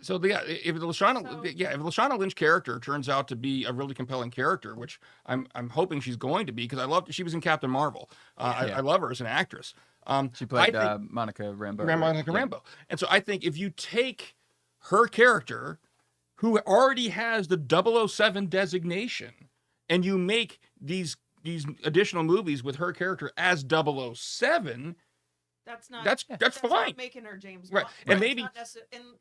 So if the Lashana Lynch character turns out to be a really compelling character, which I'm hoping she's going to be, because she was in Captain Marvel. I love her as an actress. She played I think- Monica Rambeau. Monica Yeah. Rambeau. And so I think if you take her character, who already has the 007 designation, and you make these additional movies with her character as 007, That's not. that's fine. Not making her James Right. Bond. And It's maybe- not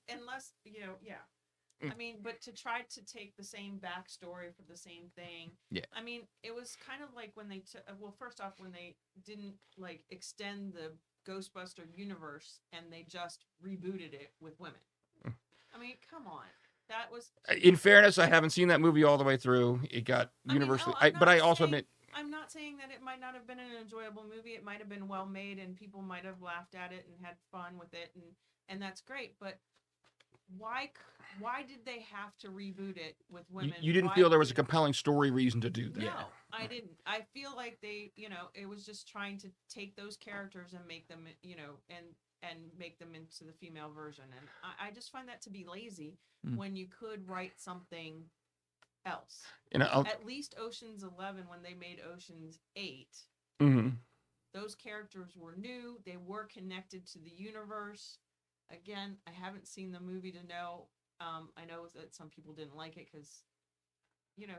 unless yeah. I mean, but to try to take the same backstory for the same thing. Yeah. I mean, it was kind of like when they took. Well, first off, when they didn't like extend the Ghostbuster universe and they just rebooted it with women. I mean, come on. That was. In fairness, I haven't seen that movie all the way through. It got universally, but I also admit, I'm not saying that it might not have been an enjoyable movie. It might have been well made, and people might have laughed at it and had fun with it, and that's great. But why did they have to reboot it with women? you didn't Why feel there was a couldn't- compelling story reason to do that. No, I didn't. I feel like they, it was just trying to take those characters and make them, and make them into the female version. And I just find that to be lazy when you could write something else. At least Ocean's 11, when they made Ocean's 8, those characters were new. They were connected to the universe. Again, I haven't seen the movie to know. I know that some people didn't like it because,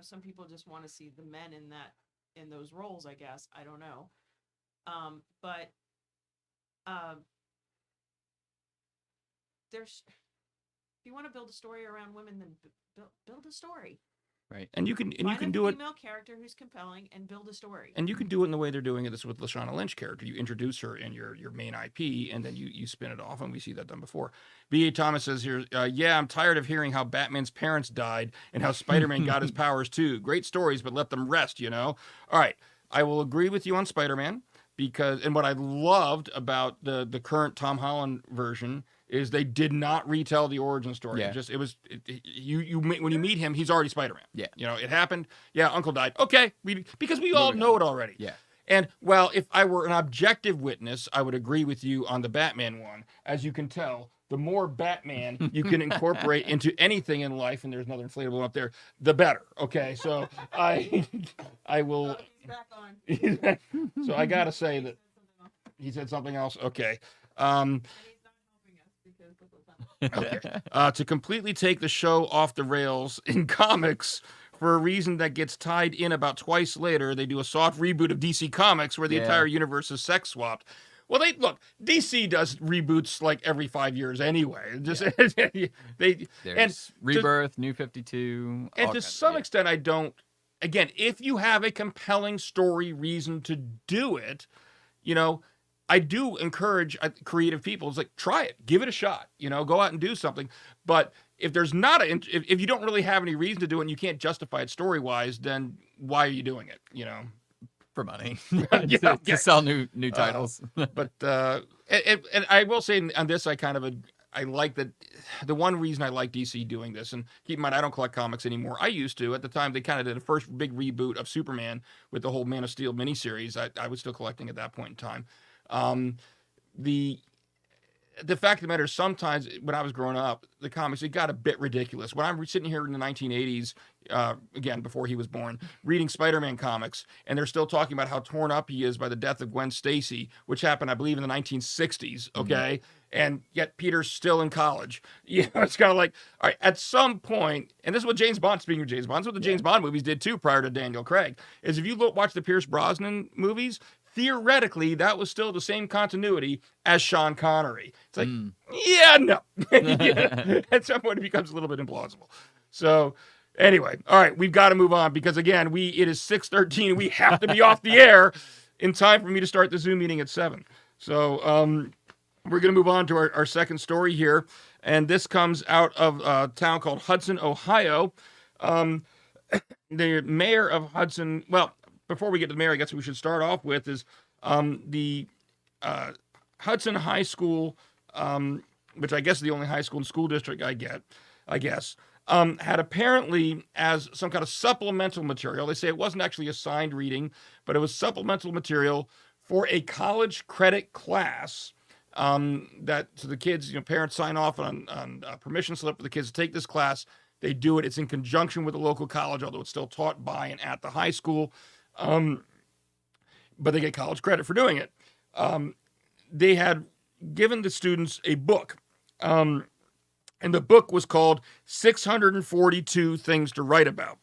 some people just want to see the men in those roles, I guess. I don't know. But if you want to build a story around women, then build a story. Right. And you can Find do a it. female character who's compelling and build a story. And you can do it in the way they're doing this with Lashana Lynch character. You introduce her in your main IP, and then you spin it off, and we see that done before. B.A. Thomas says here, yeah, I'm tired of hearing how Batman's parents died and how Spider-Man got his powers too. Great stories, but let them rest, All right, I will agree with you on Spider-Man, and what I loved about the current Tom Holland version is they did not retell the origin story. Yeah. When you meet him, he's already Spider-Man. Yeah. It happened. Yeah, Uncle died. Okay, because we all know it already. Yeah. And, well, if I were an objective witness, I would agree with you on the Batman one. As you can tell, the more Batman you can incorporate into anything in life, and there's another inflatable one up there, the better. Okay, so I will. Oh, he's back on. So I gotta say that he said something else. Okay. And he's not helping us because of the Okay. To completely take the show off the rails in comics, for a reason that gets tied in about twice later, they do a soft reboot of DC Comics where the entire universe is sex swapped. Well, DC does reboots like every 5 years anyway. Just There's Rebirth, New 52. and all to kinds of- some extent, I don't. Again, if you have a compelling story reason to do it, I do encourage creative people. It's like, try it, give it a shot. Go out and do something. But if there's not if you don't really have any reason to do it and you can't justify it story wise, then why are you doing it? for money Yeah. to sell new titles. But and I will say on this, I I like that. The one reason I like DC doing this, and keep in mind, I don't collect comics anymore. I used to. At the time, they kind of did the first big reboot of Superman with the whole Man of Steel miniseries. I was still collecting at that point in time. The fact of the matter is, sometimes when I was growing up, the comics, it got a bit ridiculous. When I'm sitting here in the 1980s, again, before he was born, reading Spider-Man comics, and they're still talking about how torn up he is by the death of Gwen Stacy, which happened, I believe, in the 1960s, okay? And yet Peter's still in college. It's kind of like, all right, at some point, and this is what James Bond, speaking of James Bond, this is what the James Bond movies did too prior to Daniel Craig, is if you watch the Pierce Brosnan movies, theoretically, that was still the same continuity as Sean Connery. It's like, no. At some point, it becomes a little bit implausible. So, anyway, all right, we've got to move on because, again, it is 6:13. We have to be off the air in time for me to start the Zoom meeting at 7. So, we're going to move on to our second story here, and this comes out of a town called Hudson, Ohio. The mayor of Hudson, well, before we get to the mayor, I guess we should start off with is the Hudson High School, which I guess is the only high school and school district I guess, had apparently, as some kind of supplemental material, they say it wasn't actually assigned reading, but it was supplemental material for a college credit class, that, so the kids, parents sign off on a permission slip for the kids to take this class. They do it. It's in conjunction with the local college, although it's still taught by and at the high school. But they get college credit for doing it. They had given the students a book, and the book was called 642 Things to Write About.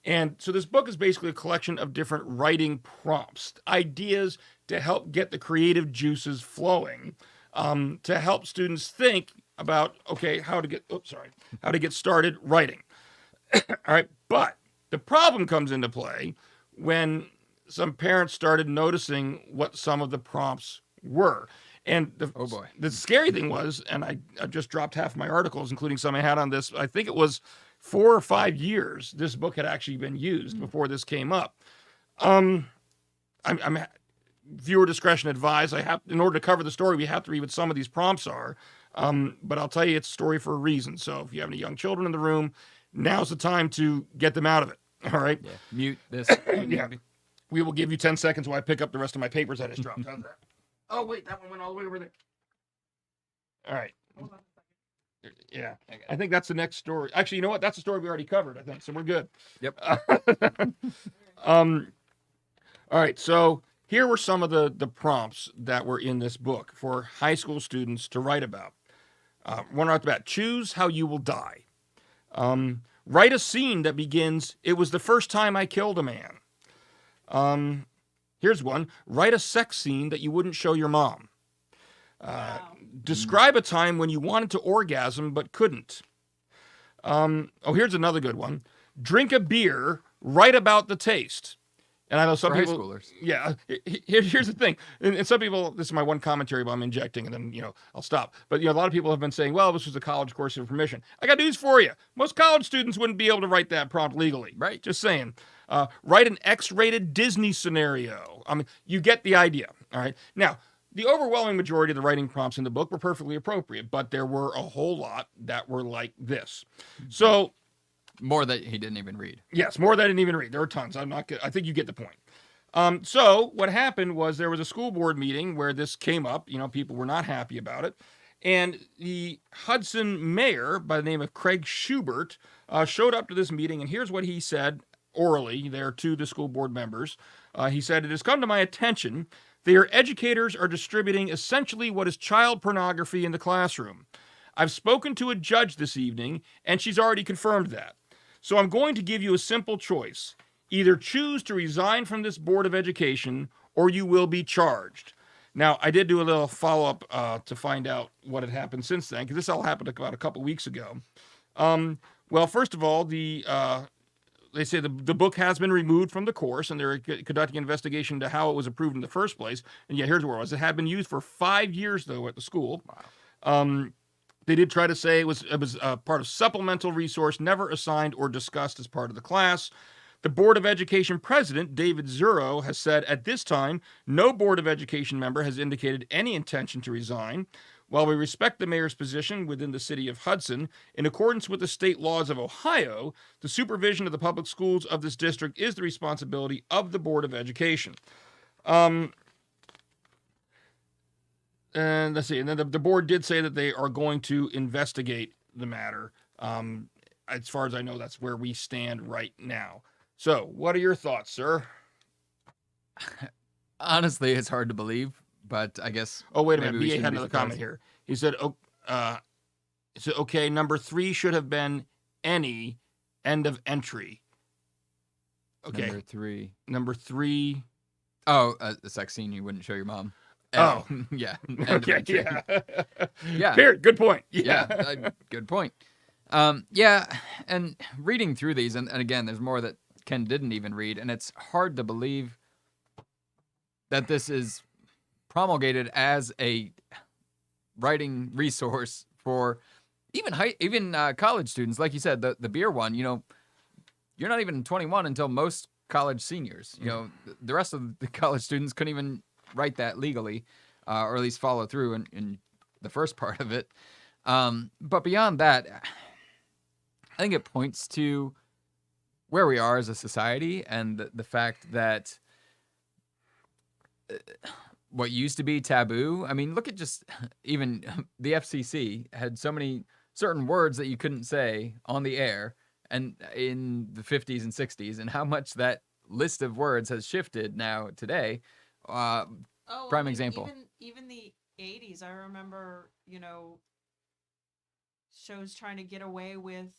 And so this book is basically a collection of different writing prompts, ideas to help get the creative juices flowing, to help students think about, okay, how to get started writing. All right. But the problem comes into play when some parents started noticing what some of the prompts were. And the scary thing was, and I just dropped half of my articles, including some I had on this, I think it was 4 or 5 years this book had actually been used before this came up. I'm viewer discretion advised. In order to cover the story, we have to read what some of these prompts are. But I'll tell you, it's a story for a reason. So if you have any young children in the room, now's the time to get them out of it. All right. Yeah. Mute this. Yeah. We will give you 10 seconds while I pick up the rest of my papers I just dropped. How's that? Oh, wait, that one went all the way over there. All right. Yeah. I think that's the next story. Actually, you know what? That's a story we already covered, I think. So we're good. Yep. All right. So here were some of the prompts that were in this book for high school students to write about. One right off the bat: choose how you will die. Write a scene that begins, "It was the first time I killed a man." Here's one: write a sex scene that you wouldn't show your mom. Wow. Describe a time when you wanted to orgasm but couldn't. Here's another good one: drink a beer, write about the taste. And I know some people, high schoolers. Yeah. Here's the thing, and some people, this is my one commentary, but I'm injecting, and then I'll stop. But a lot of people have been saying, well, this was a college course of permission. I got news for you: most college students wouldn't be able to write that prompt legally. Right. Just saying. Write an X-rated Disney scenario. I mean, you get the idea. All right. Now, the overwhelming majority of the writing prompts in the book were perfectly appropriate, but there were a whole lot that were like this. So. More that he didn't even read. Yes, more that I didn't even read. There are tons. I think you get the point. So what happened was there was a school board meeting where this came up. People were not happy about it. And the Hudson mayor, by the name of Craig Schubert, showed up to this meeting. And here's what he said orally there to the school board members. He said, "It has come to my attention that your educators are distributing essentially what is child pornography in the classroom. I've spoken to a judge this evening, and she's already confirmed that. So I'm going to give you a simple choice. Either choose to resign from this Board of Education, or you will be charged." Now, I did do a little follow-up to find out what had happened since then, because this all happened about a couple weeks ago. Well, first of all, they say the book has been removed from the course, and they're conducting an investigation into how it was approved in the first place. And yeah, here's where it was. It had been used for 5 years, though, at the school. Wow. They did try to say it was part of supplemental resource, never assigned or discussed as part of the class. The Board of Education president, David Zuro, has said at this time, no Board of Education member has indicated any intention to resign. While we respect the mayor's position within the city of Hudson, in accordance with the state laws of Ohio, the supervision of the public schools of this district is the responsibility of the Board of Education. And let's see. And then the board did say that they are going to investigate the matter. As far as I know, that's where we stand right now. So, what are your thoughts, sir? Honestly, it's hard to believe, but I guess. Oh, wait a minute. maybe we BA shouldn't had be another surprised. comment here. He said, okay, number 3 should have been any end of entry. Okay. Number 3. 3. Oh, a sex scene you wouldn't show your mom. Oh. Yeah. Okay, yeah. Yeah. Here, good point. Yeah, good point. Yeah, and reading through these, and again, there's more that Ken didn't even read, and it's hard to believe that this is promulgated as a writing resource for even college students. Like you said, the beer one, you're not even 21 until most college seniors. The rest of the college students couldn't even write that legally, or at least follow through in the first part of it. But beyond that, I think it points to where we are as a society and the fact that what used to be taboo. I mean, look at just even the FCC had so many certain words that you couldn't say on the air and in the 50s and 60s, and how much that list of words has shifted now today. Prime example. Even the 80s, I remember, shows trying to get away with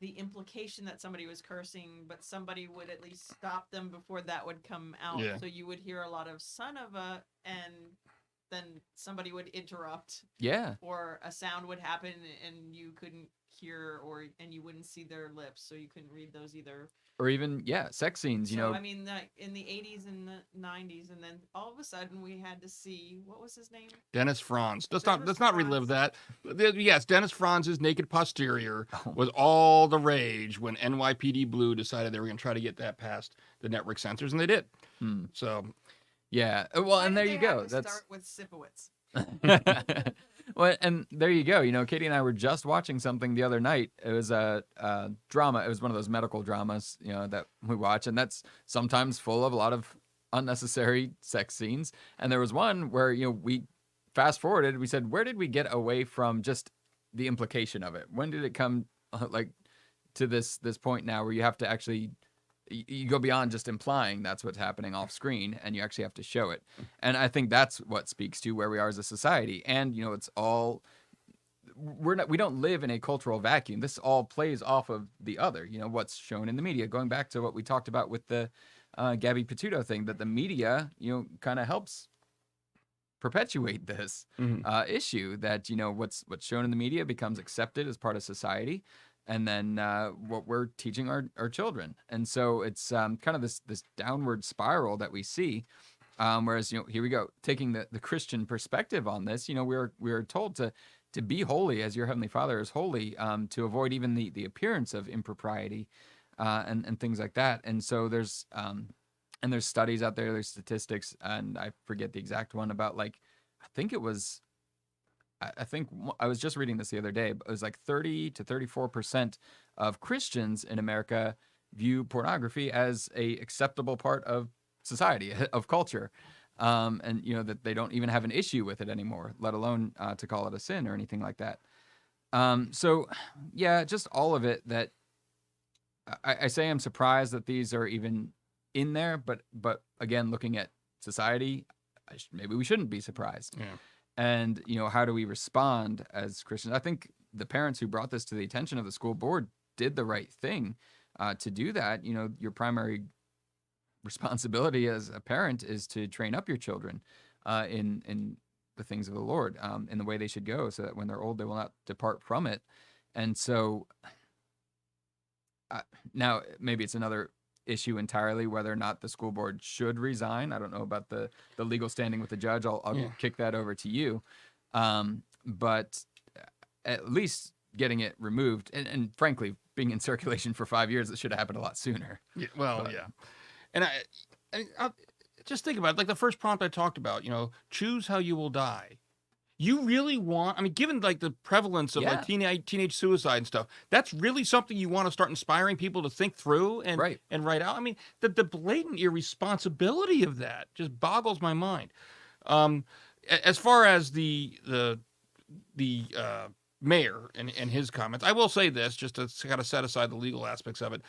the implication that somebody was cursing, but somebody would at least stop them before that would come out. Yeah. So you would hear a lot of son of a, and then somebody would interrupt. Yeah. Or a sound would happen and you couldn't hear, and you wouldn't see their lips, so you couldn't read those either. Or even, sex scenes, I mean, in the 80s and the 90s, and then all of a sudden we had to see, what was his name? Dennis Franz. Let's not relive that. Yes, Dennis Franz's Naked Posterior was all the rage when NYPD Blue decided they were going to try to get that past the network censors, and they did. So, yeah. Well, Why and did there they you go. have to That's start with Sipowicz. Well, and there you go. Katie and I were just watching something the other night. It was a drama. It was one of those medical dramas, that we watch, and that's sometimes full of a lot of unnecessary sex scenes. And there was one where we fast forwarded. We said, where did we get away from just the implication of it? When did it come to this point now where you have to actually you go beyond just implying that's what's happening off screen, and you actually have to show it. And I think that's what speaks to where we are as a society. And it's all we don't live in a cultural vacuum. This all plays off of the other. What's shown in the media. Going back to what we talked about with the Gabby Petito thing, that the media kind of helps perpetuate this issue. That what's shown in the media becomes accepted as part of society. And then what we're teaching our children. And so it's kind of this downward spiral that we see. Whereas, here we go, taking the Christian perspective on this, we're told to be holy as your heavenly Father is holy, to avoid even the appearance of impropriety and things like that. And so there's studies out there, there's statistics, and I forget the exact one about I think I was just reading this the other day, but it was 30 to 34% of Christians in America view pornography as a acceptable part of society, of culture. And, that they don't even have an issue with it anymore, let alone to call it a sin or anything like that. So, yeah, just all of it that I say I'm surprised that these are even in there. But again, looking at society, maybe we shouldn't be surprised. Yeah. And, how do we respond as Christians? I think the parents who brought this to the attention of the school board did the right thing to do that. Your primary responsibility as a parent is to train up your children in the things of the Lord, in the way they should go, so that when they're old, they will not depart from it. And so now maybe it's another issue entirely whether or not the school board should resign. I don't know about the legal standing with the judge. I'll kick that over to you. But at least getting it removed, and frankly, being in circulation for 5 years, it should have happened a lot sooner. Yeah, yeah. And I just think about it, the first prompt I talked about, choose how you will die. You really want, I mean, given like the prevalence of like teenage suicide and stuff, that's really something you want to start inspiring people to think through and write out. I mean, the blatant irresponsibility of that just boggles my mind. As far as the mayor and his comments, I will say this, just to kind of set aside the legal aspects of it.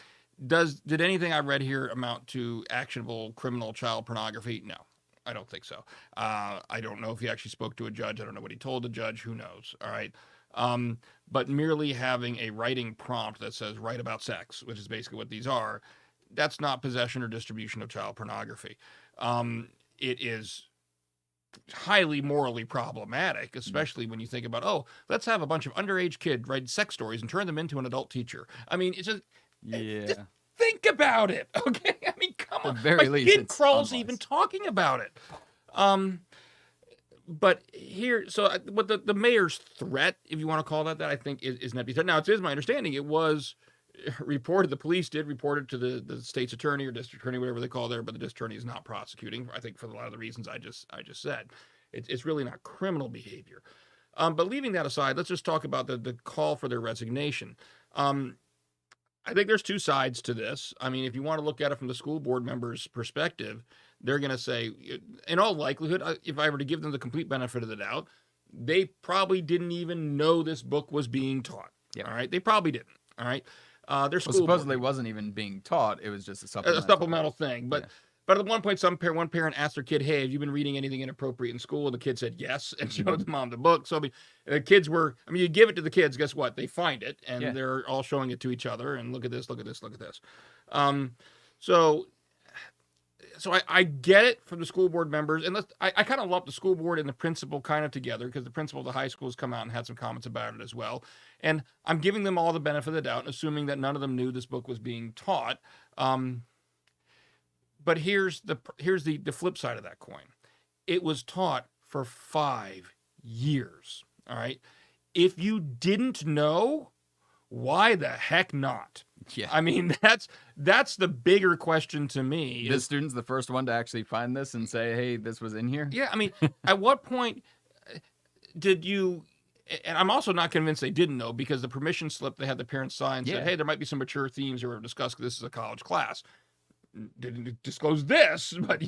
Did anything I read here amount to actionable criminal child pornography? No. I don't think so. I don't know if he actually spoke to a judge. I don't know what he told the judge. Who knows? All right. But merely having a writing prompt that says write about sex, which is basically what these are, that's not possession or distribution of child pornography. It is highly morally problematic, especially when you think about, oh, let's have a bunch of underage kids write sex stories and turn them into an adult teacher. I mean, it's just... Just think about it, okay? I mean, come on. At the very least, Kid Kroll's even talking about it. But here, so what the mayor's threat, if you want to call that, I think is an empty threat. Now, it is my understanding it was reported, the police did report it to the state's attorney or district attorney, whatever they call there, but the district attorney is not prosecuting, I think, for a lot of the reasons I just said. It's really not criminal behavior. But leaving that aside, let's just talk about the call for their resignation. I think there's two sides to this. I mean, if you want to look at it from the school board members' perspective, they're going to say, in all likelihood, if I were to give them the complete benefit of the doubt, they probably didn't even know this book was being taught. Yep. All right. They probably didn't. All right. Their school supposedly wasn't even being taught. It was just a supplemental thing. But But at one point, one parent asked their kid, "Hey, have you been reading anything inappropriate in school?" And the kid said yes, and showed the mom the book. So I mean, the kids were. I mean, you give it to the kids. Guess what? They find it, and they're all showing it to each other. And look at this, look at this, look at this. So I get it from the school board members, and I kind of lump the school board and the principal kind of together because the principal of the high school has come out and had some comments about it as well. And I'm giving them all the benefit of the doubt, assuming that none of them knew this book was being taught. But here's the flip side of that coin. It was taught for 5 years. All right. If you didn't know, why the heck not? Yeah. I mean, that's the bigger question to me. The student's the first one to actually find this and say, hey, this was in here? Yeah. I mean, at what point did you... And I'm also not convinced they didn't know, because the permission slip they had the parents sign said, hey, there might be some mature themes we were discussing. This is a college class. Didn't disclose this, but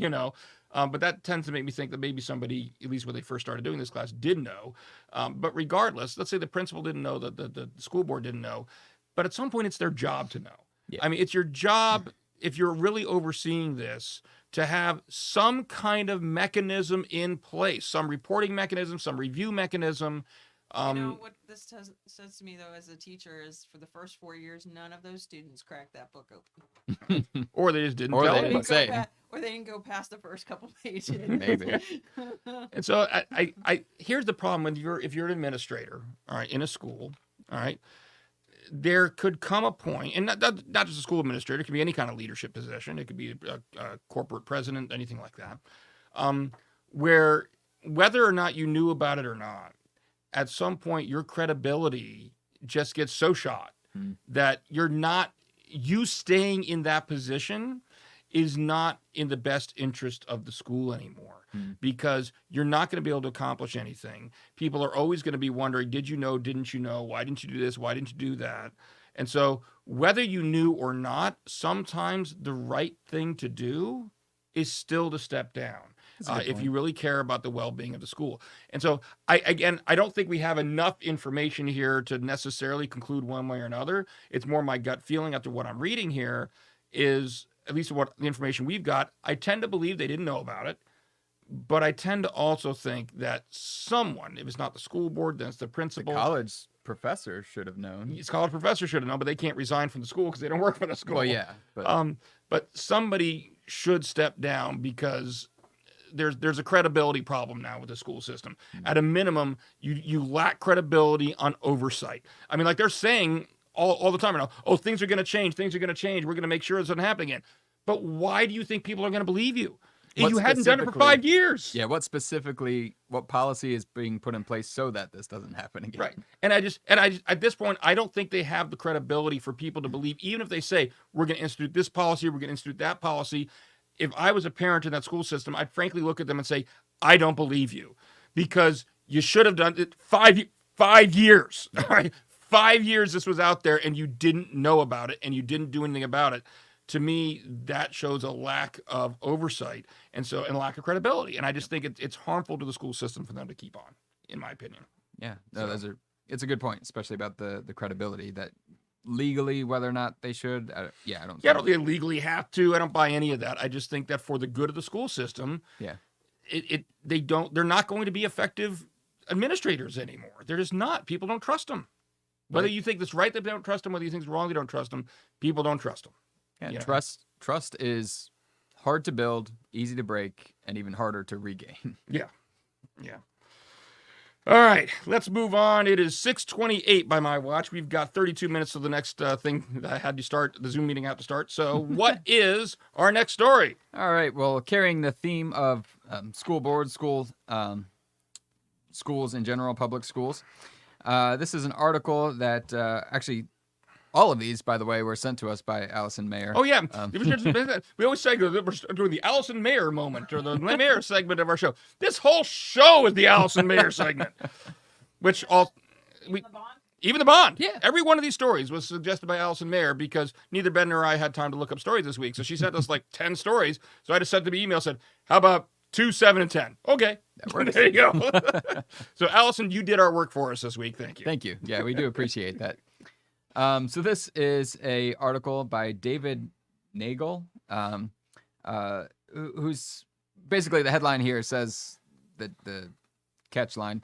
but that tends to make me think that maybe somebody, at least when they first started doing this class, did know. But regardless, let's say the principal didn't know, that the school board didn't know, but at some point it's their job to know. Yeah. I mean, it's your job, if you're really overseeing this, to have some kind of mechanism in place, some reporting mechanism, some review mechanism. What this says to me, though, as a teacher, is for the first 4 years, none of those students cracked that book open. Or they just didn't or tell they them. didn't say. Or they didn't go past the first couple pages. Maybe. And so I here's the problem when if you're an administrator, all right, in a school, all right, there could come a point, and not just a school administrator, it could be any kind of leadership position. It could be a corporate president, anything like that, where whether or not you knew about it or not, at some point your credibility just gets so shot that you staying in that position is not in the best interest of the school anymore, because you're not going to be able to accomplish anything. People are always going to be wondering, did you know, didn't you know? Why didn't you do this? Why didn't you do that? And so whether you knew or not, sometimes the right thing to do is still to step down. If you really care about the well-being of the school. And so, I don't think we have enough information here to necessarily conclude one way or another. It's more my gut feeling after what I'm reading here is, at least what the information we've got, I tend to believe they didn't know about it. But I tend to also think that someone, if it's not the school board, then it's the principal. The college professor should have known. His college professor should have known, but they can't resign from the school because they don't work for the school. Well, yeah. But somebody should step down, because there's a credibility problem now with the school system. At a minimum, you lack credibility on oversight. I mean, like they're saying all the time, oh, things are going to change. Things are going to change. We're going to make sure this doesn't happen again. But why do you think people are going to believe you? If you hadn't done it for 5 years. Yeah, what policy is being put in place so that this doesn't happen again? Right. And I just at this point, I don't think they have the credibility for people to believe, even if they say, we're going to institute this policy, we're going to institute that policy. If I was a parent in that school system, I'd frankly look at them and say, I don't believe you, because You should have done it 5 years. All right, 5 years this was out there, and you didn't know about it, and you didn't do anything about it. To me, that shows a lack of oversight and lack of credibility. And I just think it's harmful to the school system for them to keep on, in my opinion. Yeah, no, it's a good point, especially about the credibility that legally whether or not they should. I don't think they legally have to. I don't buy any of that. I just think that for the good of the school system, they're not going to be effective administrators anymore. They're just not. People don't trust them. Whether you think that's right, they don't trust them. Whether you think it's wrong, they don't trust them. People don't trust them. Yeah, trust is hard to build, easy to break, and even harder to regain. Yeah. All right, let's move on. It is 6:28 by my watch. We've got 32 minutes to the next thing that I had to start, the Zoom meeting had to start. So what is our next story? All right, well, carrying the theme of school boards, schools in general, public schools. This is an article that actually, all of these, by the way, were sent to us by Allison Mayer. Oh, yeah. We always say that we're doing the Allison Mayer moment, or the Mayer segment of our show. This whole show is the Allison Mayer segment, which even the bond. Yeah. Every one of these stories was suggested by Allison Mayer because neither Ben nor I had time to look up stories this week. So she sent us like 10 stories. So I just sent them an email, said, how about 2, 7, and 10? Okay. There you go. So Allison, you did our work for us this week. Thank you. Thank you. Yeah, we do appreciate that. So this is a article by David Nagel, who's basically the headline here says that the catch line,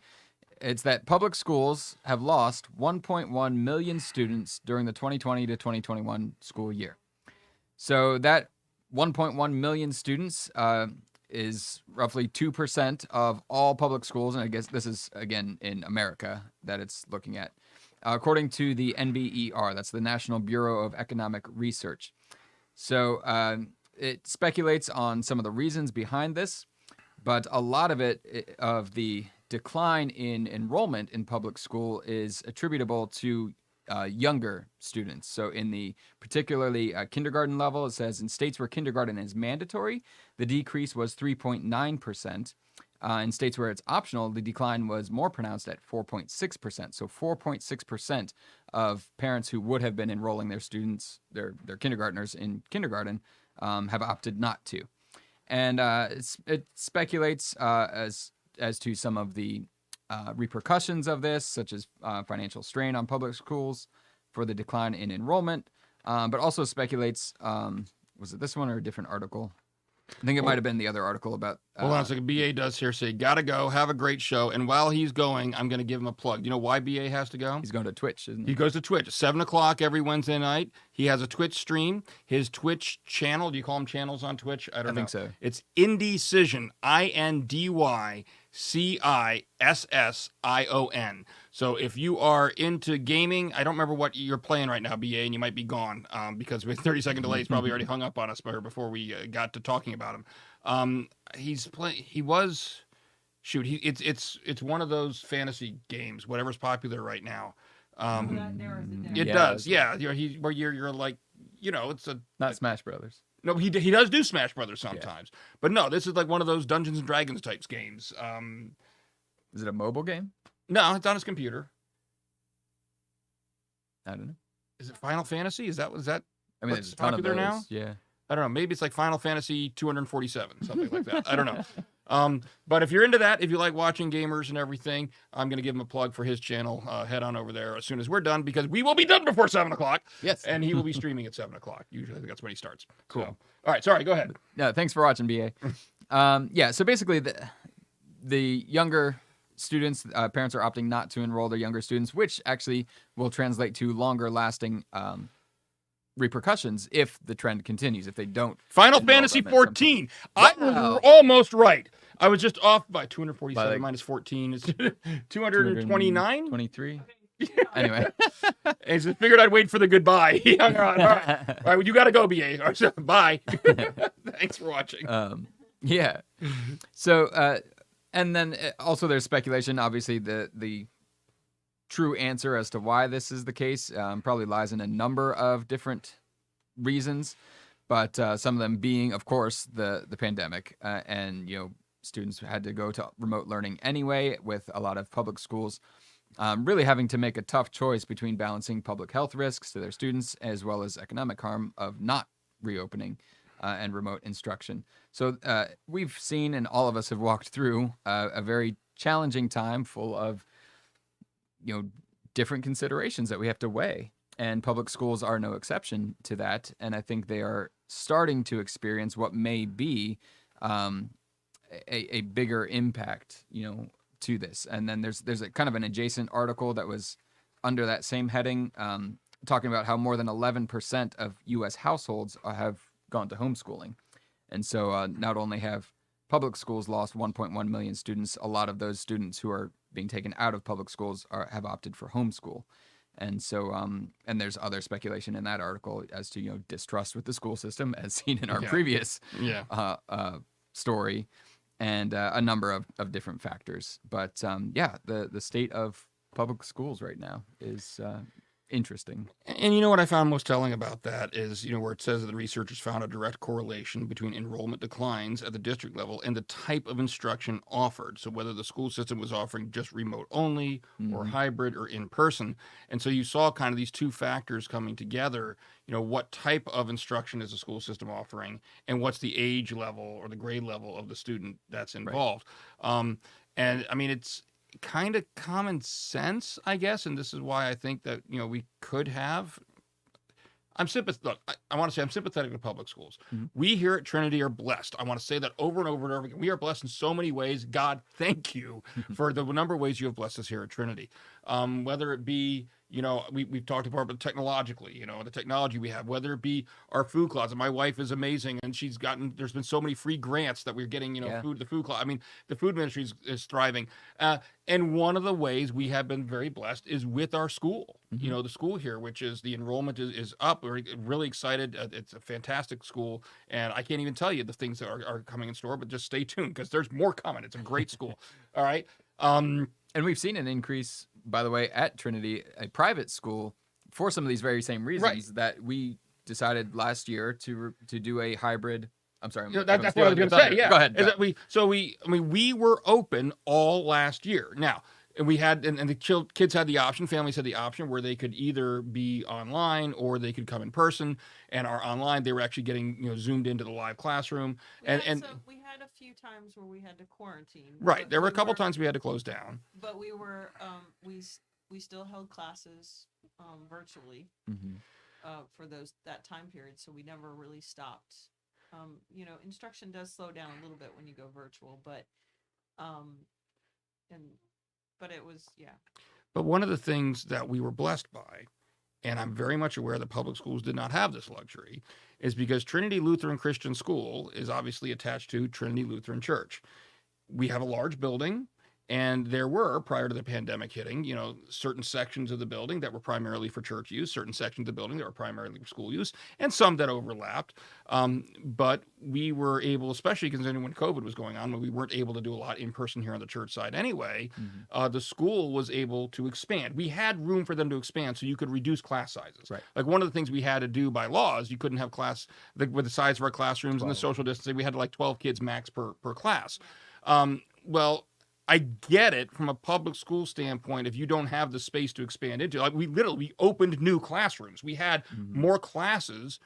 it's that public schools have lost 1.1 million students during the 2020 to 2021 school year. So that 1.1 million students is roughly 2% of all public schools, and I guess this is, again, in America that it's looking at. According to the NBER, that's the National Bureau of Economic Research. So it speculates on some of the reasons behind this, but a lot of of the decline in enrollment in public school is attributable to younger students. So in the particularly kindergarten level, it says in states where kindergarten is mandatory, the decrease was 3.9%. In states where it's optional, the decline was more pronounced at 4.6%. So 4.6% of parents who would have been enrolling their students, their kindergartners in kindergarten, have opted not to. And it speculates as to some of the repercussions of this, such as financial strain on public schools for the decline in enrollment, but also speculates, was it this one or a different article? I think it might have been the other article about... Hold on a second. BA does here say, gotta go, have a great show. And while he's going, I'm going to give him a plug. You know why BA has to go? He's going to Twitch, isn't he? He goes to Twitch. 7 o'clock every Wednesday night. He has a Twitch stream. His Twitch channel, do you call them channels on Twitch? I don't know. I think so. It's Indecision, INDYCISSION. So if you are into gaming, I don't remember what you're playing right now, BA, and you might be gone because with 30-second delay, he's probably already hung up on us before we got to talking about him. It's one of those fantasy games, whatever's popular right now. That narrows it down. It does, yeah. You're like, it's not Smash Brothers. No, he does do Smash Brothers sometimes, but no, this is like one of those Dungeons and Dragons types games. Is it a mobile game? No, it's on his computer. I don't know. Is it Final Fantasy? Is that? I mean, it's popular now. Yeah. I don't know. Maybe it's like Final Fantasy 247, something like that. I don't know. But if you're into that, if you like watching gamers and everything, I'm going to give him a plug for his channel. Head on over there as soon as we're done, because we will be done before 7 o'clock. Yes. And he will be streaming at 7 o'clock. Usually I think that's when he starts. Cool. So, all right. Sorry. Go ahead. Yeah. Thanks for watching, BA. So basically the younger students, parents are opting not to enroll their younger students, which actually will translate to longer lasting repercussions if the trend continues, if they don't. Final Fantasy 14. I was almost right. I was just off by 247 minus 14 is 229? 23? Anyway. I just figured I'd wait for the goodbye. All right, well, you got to go, BA. Bye. Thanks for watching. Yeah. So, and then also there's speculation. Obviously, the true answer as to why this is the case probably lies in a number of different reasons, but some of them being, of course, the pandemic and students had to go to remote learning anyway, with a lot of public schools really having to make a tough choice between balancing public health risks to their students as well as economic harm of not reopening and remote instruction. So we've seen, and all of us have walked through a very challenging time full of, different considerations that we have to weigh. And public schools are no exception to that. And I think they are starting to experience what may be a bigger impact, to this. And then there's a kind of an adjacent article that was under that same heading, talking about how more than 11% of U.S. households have gone to homeschooling. And so not only have public schools lost 1.1 million students, a lot of those students who are being taken out of public schools have opted for homeschool. And so, and there's other speculation in that article as to, distrust with the school system, as seen in our previous story, and a number of different factors. But the state of public schools right now is interesting. And you know what I found most telling about that is, where it says that the researchers found a direct correlation between enrollment declines at the district level and the type of instruction offered. So whether the school system was offering just remote only or hybrid or in person. And so you saw kind of these two factors coming together, what type of instruction is the school system offering and what's the age level or the grade level of the student that's involved. Right. And I mean, it's kind of common sense, I guess, and this is why I think that we could have. I'm sympathetic. Look, I want to say I'm sympathetic to public schools. Mm-hmm. We here at Trinity are blessed. I want to say that over and over and over again. We are blessed in so many ways. God, thank you for the number of ways you have blessed us here at Trinity. Whether it be, we've talked about technologically, the technology we have, whether it be our food closet. My wife is amazing, and there's been so many free grants that we're getting, food, the food closet. I mean, the food ministry is thriving. And one of the ways we have been very blessed is with our school, the school here, which is the enrollment is up. We're really excited. It's a fantastic school. And I can't even tell you the things that are coming in store, but just stay tuned because there's more coming. It's a great school. All right. And we've seen an increase, by the way, at Trinity, a private school, for some of these very same reasons that we decided last year to do a hybrid. I'm sorry. That's what I was going to say. Yeah. Go ahead. We were open all last year. Now, and we had, and the kids had the option, families had the option where they could either be online or they could come in person. And our online, they were actually getting, zoomed into the live classroom. We had a few times where we had to quarantine. Right. There were a couple times we had to close down. But we were, we still held classes virtually for that time period. So we never really stopped. Instruction does slow down a little bit when you go virtual, but it was, But one of the things that we were blessed by, and I'm very much aware that public schools did not have this luxury, is because Trinity Lutheran Christian School is obviously attached to Trinity Lutheran Church. We have a large building, and there were, prior to the pandemic hitting, certain sections of the building that were primarily for church use, certain sections of the building that were primarily for school use, and some that overlapped. But we were able, especially considering when COVID was going on, when we weren't able to do a lot in person here on the church side anyway, the school was able to expand. We had room for them to expand, so you could reduce class sizes. Right. Like one of the things we had to do by law is you couldn't have with the size of our classrooms and the social distancing, we had to 12 kids max per class. Well, I get it from a public school standpoint if you don't have the space to expand into. We opened new classrooms. We had more classes,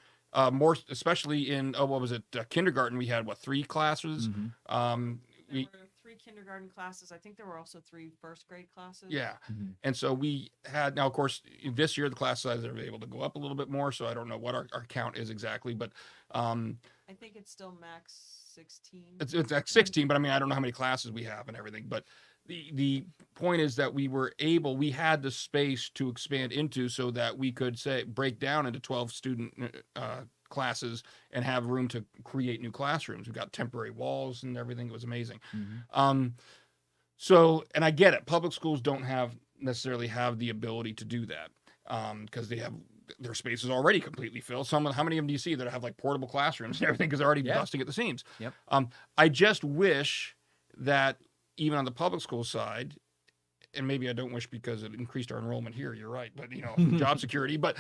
more especially in kindergarten. We had 3 classes. There were 3 kindergarten classes. I think there were also 3 first grade classes. Yeah, and so we had, now of course this year the class sizes are able to go up a little bit more. So I don't know what our count is exactly, but I think it's still max 16. It's at 16, but I mean, I don't know how many classes we have and everything. But the point is that we had the space to expand into so that we could break down into 12 student classes and have room to create new classrooms. We've got temporary walls and everything. It was amazing. So, and I get it. Public schools don't necessarily have the ability to do that because they have their space is already completely filled. How many of them do you see that have portable classrooms and everything because they're already busting at the seams? Yep. I just wish that even on the public school side, and maybe I don't wish because it increased our enrollment here. You're right, but job security. But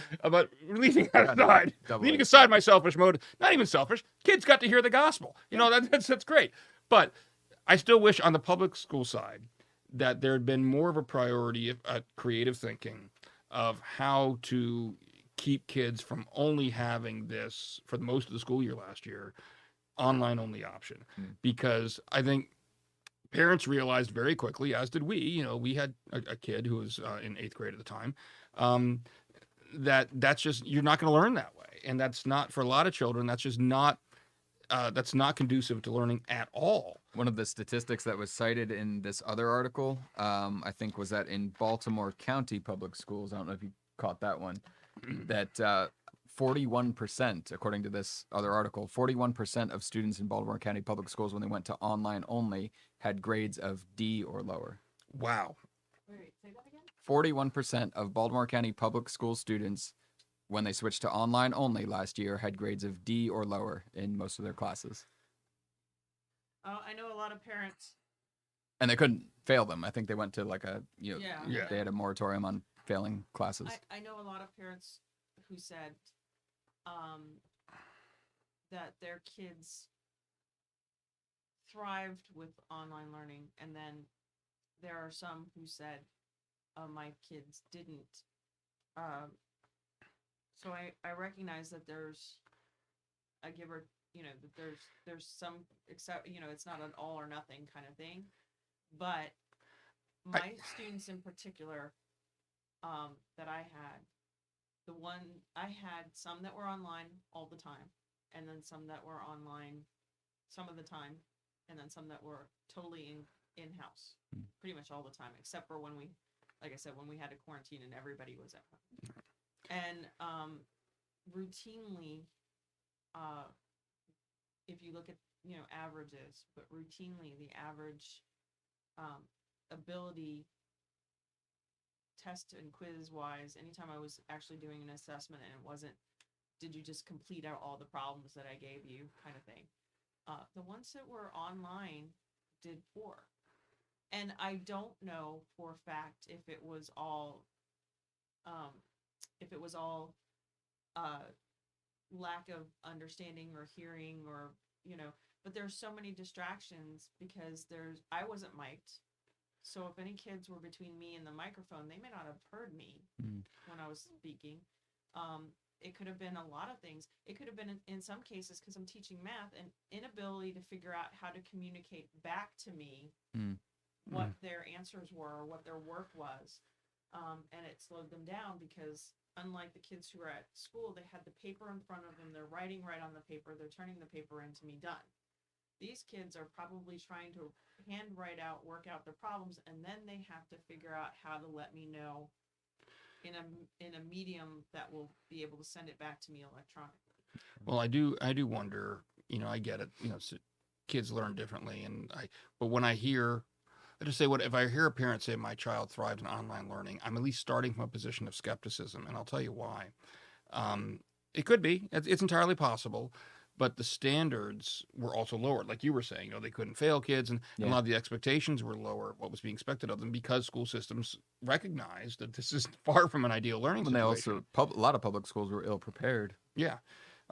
leaving that aside, leaving aside my selfish motive, not even selfish. Kids got to hear the gospel. That's great. But I still wish on the public school side that there had been more of a priority of creative thinking of how to keep kids from only having this for the most of the school year last year online only option, because I think parents realized very quickly, as did we. We had a kid who was in 8th grade at the time. That's just, you're not going to learn that way, and that's not, for a lot of children, that's just not that's not conducive to learning at all. One of the statistics that was cited in this other article, I think, was that in Baltimore County public schools, I don't know if you caught that one, that 41%, according to this other article, 41% of students in Baltimore County public schools, when they went to online only, had grades of D or lower. Wow. Wait, say that again? 41% of Baltimore County public school students, when they switched to online only last year, had grades of D or lower in most of their classes. I know a lot of parents. And they couldn't fail them. I think they went to like Yeah. they had a moratorium on failing classes. I know a lot of parents who said that their kids thrived with online learning, and then there are some who said, my kids didn't. So I recognize that there's a give or, that there's some, except, it's not an all or nothing kind of thing. But my students in particular, that I had, I had some that were online all the time, and then some that were online some of the time, and then some that were totally in-house pretty much all the time, except for when like I said, when we had to quarantine and everybody was at home. And routinely, if you look at, averages, but routinely the average ability test and quiz wise, anytime I was actually doing an assessment and it wasn't, did you just complete out all the problems that I gave you kind of thing, the ones that were online did poor. And I don't know for a fact if it was all lack of understanding or hearing, or but there's so many distractions because I wasn't mic'd. So if any kids were between me and the microphone, they may not have heard me when I was speaking. It could have been a lot of things. It could have been, in some cases, because I'm teaching math, an inability to figure out how to communicate back to me what their answers were, or what their work was. And it slowed them down because, unlike the kids who were at school, they had the paper in front of them, they're writing right on the paper, they're turning the paper in to me, done. These kids are probably trying to handwrite out, work out their problems, and then they have to figure out how to let me know in a medium that will be able to send it back to me electronically. Well, I do wonder, I get it, kids learn differently, but when I hear, I just say, if I hear a parent say my child thrived in online learning, I'm at least starting from a position of skepticism, and I'll tell you why. It could be, it's entirely possible, but the standards were also lowered. Like you were saying, they couldn't fail kids, and a lot of the expectations were lower, what was being expected of them, because school systems recognized that this is far from an ideal learning situation. And they also, a lot of public schools were ill prepared. Yeah.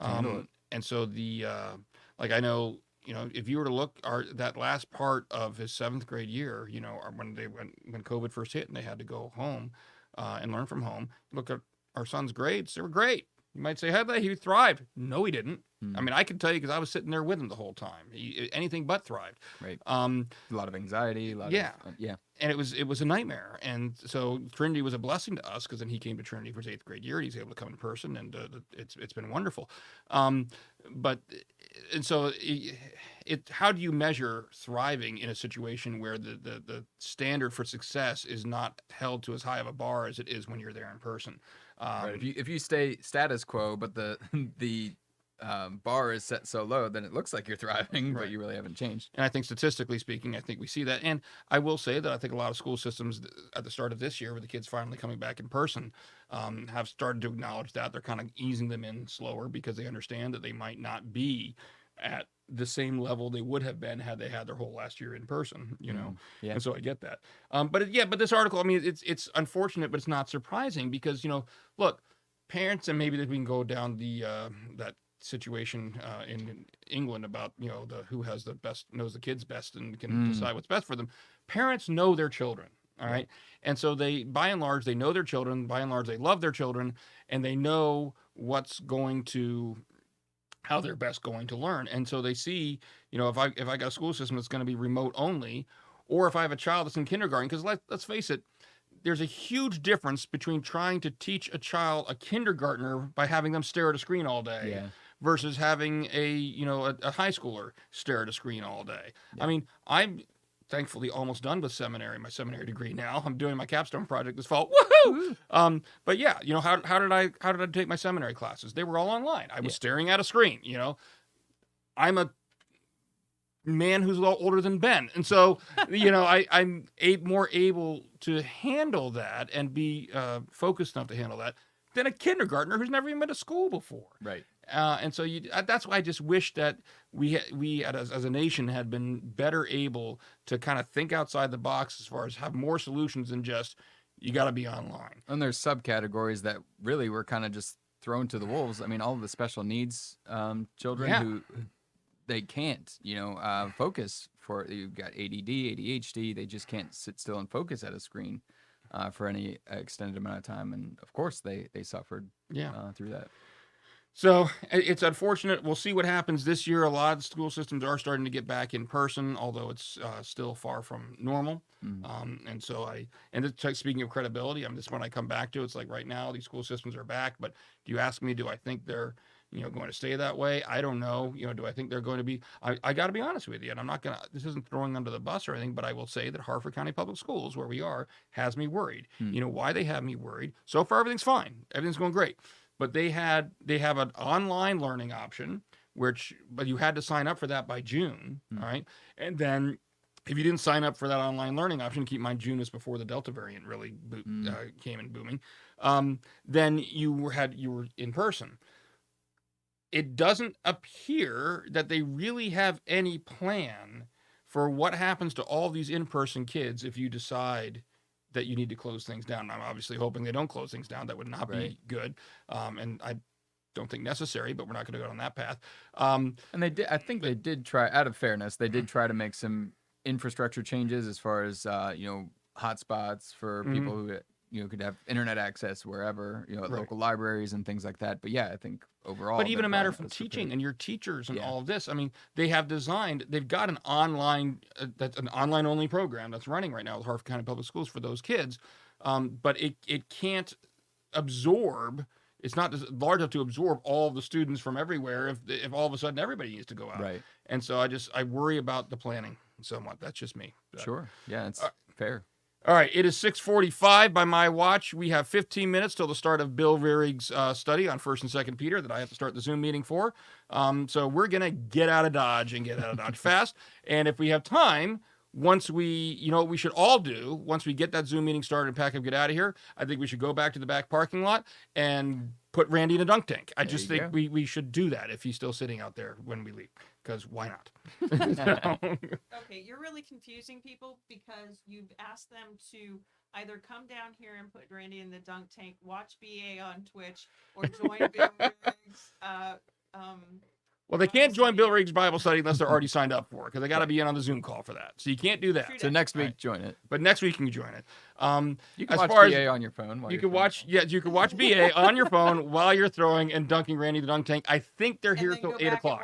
And so I know, if you were to look that last part of his 7th grade year, when COVID first hit and they had to go home and learn from home, look at our son's grades. They were great. You might say, he thrived. No, he didn't. I mean, I can tell you because I was sitting there with him the whole time. He anything but thrived. Right. A lot of anxiety. And it was a nightmare. And so Trinity was a blessing to us, because then he came to Trinity for his 8th grade year. He's able to come in person, and it's been wonderful. So how do you measure thriving in a situation where the standard for success is not held to as high of a bar as it is when you're there in person? Right. If you stay status quo, but the bar is set so low, then it looks like you're thriving, but you really haven't changed. And I think statistically speaking, I think we see that. And I will say that I think a lot of school systems at the start of this year, with the kids finally coming back in person, have started to acknowledge that. They're kind of easing them in slower, because they understand that they might not be at the same level they would have been had they had their whole last year in person, Yeah. And so I get that. But this article, I mean, it's unfortunate, but it's not surprising, because, look, parents, and maybe that we can go down that situation in England about, you know, who has the best, knows the kids best and can decide what's best for them. Parents know their children. All right. And so they, by and large, they know their children. By and large, they love their children, and they know how they're best going to learn. And so they see, you know, if I got a school system that's going to be remote only, or if I have a child that's in kindergarten, because let's face it, there's a huge difference between trying to teach a child, a kindergartner, by having them stare at a screen all day versus having a high schooler stare at a screen all day. Yeah. I mean, I'm thankfully almost done with my seminary degree now. I'm doing my capstone project this fall. Woohoo! But yeah, you know, how did I take my seminary classes? They were all online. I was staring at a screen, you know. I'm a man who's a lot older than Ben. And so, you know, I'm more able to handle that and be focused enough to handle that than a kindergartner who's never even been to school before. Right. And so that's why I just wish that we as a nation had been better able to kind of think outside the box as far as have more solutions than just, you got to be online. And there's subcategories that really were kind of just thrown to the wolves. I mean, all of the special needs children who they can't, you know, focus for. You've got ADD, ADHD. They just can't sit still and focus at a screen for any extended amount of time. And of course, they suffered through that. So it's unfortunate. We'll see what happens this year. A lot of school systems are starting to get back in person, although it's still far from normal. And so speaking of credibility, this one I come back to. It's like right now these school systems are back, but do you ask me, do I think they're, you know, going to stay that way? I don't know. You know, do I think they're going to be? I got to be honest with you, and I'm not gonna. This isn't throwing under the bus or anything, but I will say that Harford County Public Schools, where we are, has me worried. You know why they have me worried? So far, everything's fine. Everything's going great. But they have an online learning option, but you had to sign up for that by June, all right? And then if you didn't sign up for that online learning option, keep in mind June is before the Delta variant really came in booming, then you were in person. It doesn't appear that they really have any plan for what happens to all these in-person kids if you decide that you need to close things down. I'm obviously hoping they don't close things down. That would not be good. And I don't think necessary, but we're not going to go down that path. And they did try, out of fairness, they did try to make some infrastructure changes as far as, hotspots for people who, could have internet access wherever, at local libraries and things like that. But yeah, I think overall. But even a matter from teaching and your teachers and all of this, they've got an online, that's an online only program that's running right now with Harford County Public Schools for those kids. But it can't absorb, it's not large enough to absorb all the students from everywhere if all of a sudden everybody needs to go out. Right. And so I worry about the planning somewhat. That's just me. Sure. Yeah, it's fair. All right, it is 6:45 by my watch. We have 15 minutes till the start of Bill Veerig's study on 1st and 2nd Peter that I have to start the Zoom meeting for. So we're going to get out of Dodge and get out of Dodge fast. And if we have time, once what we should all do, once we get that Zoom meeting started and pack up, get out of here, I think we should go back to the back parking lot and put Randy in a dunk tank. I just think we should do that if he's still sitting out there when we leave, because why not? Okay, you're really confusing people because you've asked them to either come down here and put Randy in the dunk tank, watch BA on Twitch, or join Bill Riggs. Well, they can't join Bill Riggs' Bible study unless they're already signed up for it, because they got to be in on the Zoom call for that. So you can't do that. So next week, join it. But next week you can join it. You can watch BA on your phone. You can watch BA on your phone while you're throwing and dunking Randy the dunk tank. I think they're here till 8 o'clock.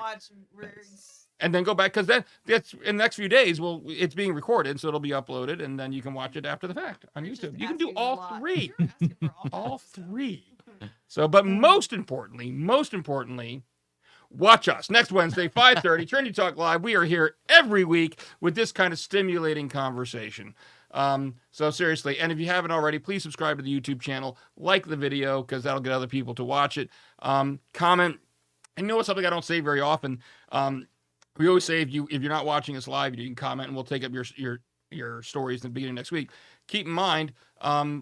And then go back, because then that's in the next few days. Well, it's being recorded, so it'll be uploaded, and then you can watch it after the fact on YouTube. You can do all three. All three. So, but most importantly, watch us next Wednesday, 5:30, Trinity Talk Live. We are here every week with this kind of stimulating conversation. So seriously, and if you haven't already, please subscribe to the YouTube channel, like the video, because that'll get other people to watch it. Comment. And it's something I don't say very often. We always say if you're not watching us live, you can comment, and we'll take up your stories in the beginning of next week. Keep in mind,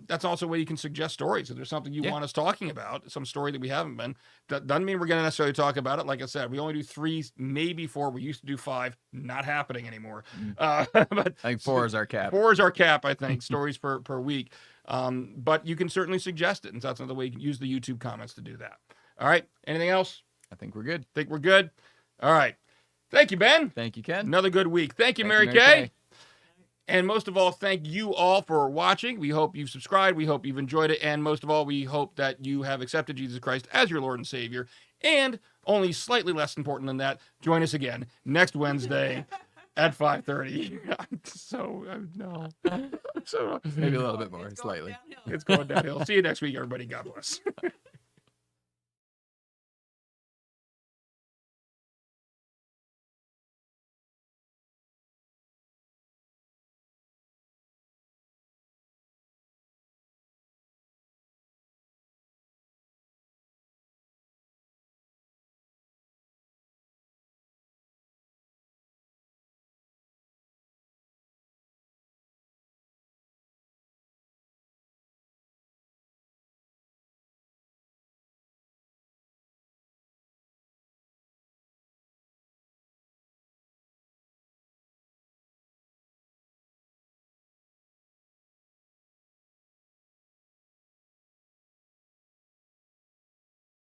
that's also a way you can suggest stories. If there's something you want us talking about, some story that we haven't been, that doesn't mean we're going to necessarily talk about it. Like I said, we only do 3, maybe 4. We used to do 5. Not happening anymore. But I think 4 is our cap. 4 is our cap, I think, stories per week. But you can certainly suggest it, and that's another way you can use the YouTube comments to do that. All right. Anything else? I think we're good. Think we're good? All right. Thank you, Ben. Thank you, Ken. Another good week. Thank you, Thank Mary you, Kay. And most of all, thank you all for watching. We hope you've subscribed. We hope you've enjoyed it. And most of all, we hope that you have accepted Jesus Christ as your Lord and Savior. And only slightly less important than that, join us again next Wednesday at 5:30. No. So Maybe a little bit more, It's going slightly. downhill. it's going downhill. See you next week, everybody. God bless.